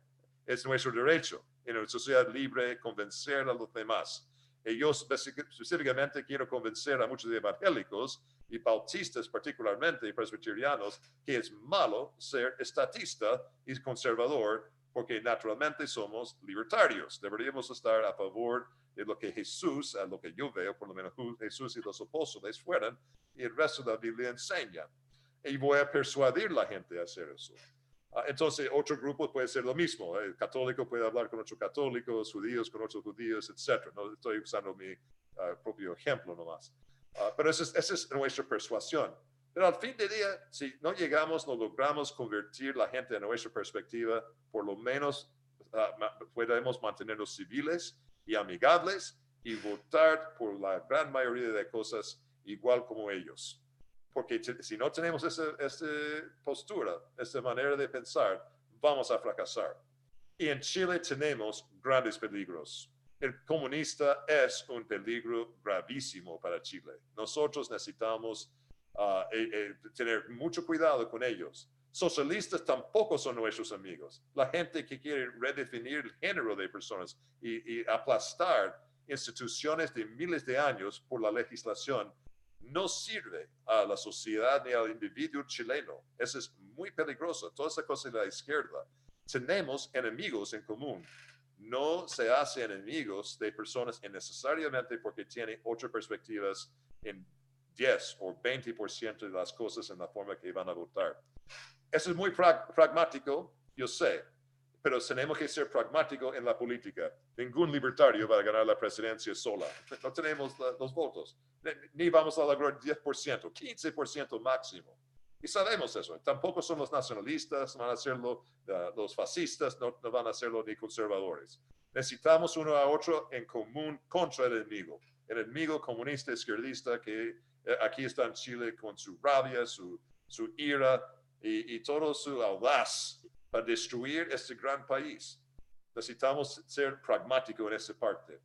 Es nuestro derecho en una sociedad libre convencer a los demás. Y yo específicamente quiero convencer a muchos evangélicos y bautistas particularmente y presbiterianos que es malo ser estatista y conservador porque naturalmente somos libertarios. Deberíamos estar a favor de lo que Jesús, a lo que yo veo, por lo menos Jesús y los apóstoles fueran, y el resto de la Biblia enseña. Y voy a persuadir a la gente a hacer eso. Entonces, otro grupo puede ser lo mismo. El católico puede hablar con otros católicos, judíos con otros judíos, etc. No estoy usando mi propio ejemplo nomás. Pero esa es nuestra persuasión. Pero al fin del día, si no logramos convertir la gente en nuestra perspectiva, por lo menos podemos mantenernos civiles y amigables y votar por la gran mayoría de cosas igual como ellos. Porque si no tenemos esta postura, esta manera de pensar, vamos a fracasar. Y en Chile tenemos grandes peligros. El comunista es un peligro gravísimo para Chile. Nosotros necesitamos tener mucho cuidado con ellos. Socialistas tampoco son nuestros amigos. La gente que quiere redefinir el género de personas y aplastar instituciones de miles de años por la legislación no sirve a la sociedad ni al individuo chileno. Eso es muy peligroso. Toda esa cosa de la izquierda. Tenemos enemigos en común. No se hace enemigos de personas innecesariamente porque tienen otras perspectivas en 10 o 20% de las cosas en la forma que van a votar. Eso es muy pragmático, yo sé, pero tenemos que ser pragmáticos en la política. Ningún libertario va a ganar la presidencia sola. No tenemos los votos. Ni vamos a lograr 10%, 15% máximo. Y sabemos eso. Tampoco son los nacionalistas, van a hacerlo los fascistas, no van a hacerlo ni conservadores. Necesitamos uno a otro en común contra el enemigo. El enemigo comunista, izquierdista, que aquí está en Chile con su rabia, su ira y todo su audaz para destruir este gran país. Necesitamos ser pragmáticos en esa parte.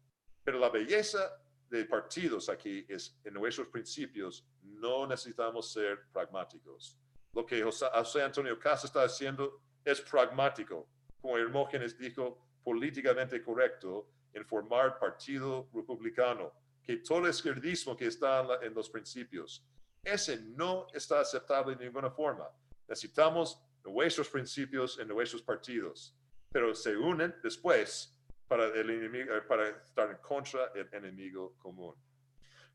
Pero la belleza de partidos aquí es en nuestros principios no necesitamos ser pragmáticos. Lo que José Antonio Casa está haciendo es pragmático, como Hermógenes dijo, políticamente correcto en formar partido republicano, que todo el izquierdismo que está en los principios, ese no está aceptable de ninguna forma. Necesitamos nuestros principios en nuestros partidos, pero se unen después para estar en contra del enemigo común.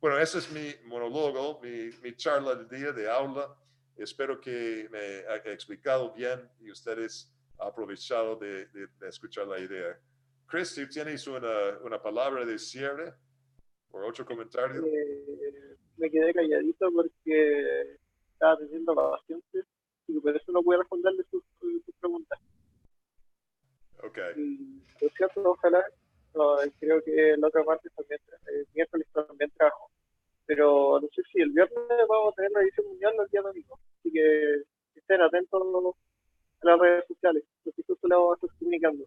Bueno, ese es mi monólogo, mi charla del día de aula. Espero que me haya explicado bien y ustedes han aprovechado de escuchar la idea. Chris, ¿tú tienes una palabra de cierre o otro comentario? Me quedé calladito porque estaba atendiendo a los pacientes y por eso no pude responderle sus preguntas. Okay. Por cierto, ojalá, creo que en la otra parte también, miércoles también trabajo. Pero no sé si el viernes vamos a tener la edición mundial el día domingo. Así que estén atentos a las redes sociales, porque justo la vamos a estar comunicando.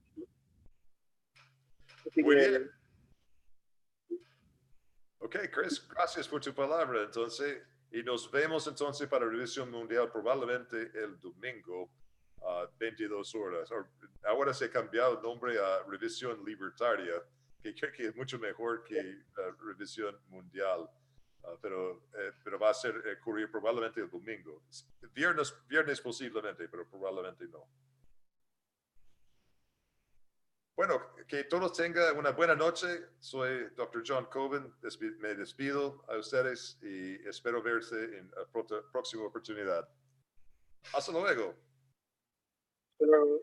Así Muy bien. Ok, Chris, gracias por tu palabra. Entonces, y nos vemos entonces para la revisión mundial probablemente el domingo, 22 horas. Ahora se ha cambiado el nombre a revisión libertaria, que creo que es mucho mejor que revisión mundial. Pero va a ser ocurrir probablemente el domingo. Viernes posiblemente, pero probablemente no. Bueno, que todos tengan una buena noche. Soy Dr. John Cobin. Me despido a ustedes y espero verse en la próxima oportunidad. Hasta luego. Pero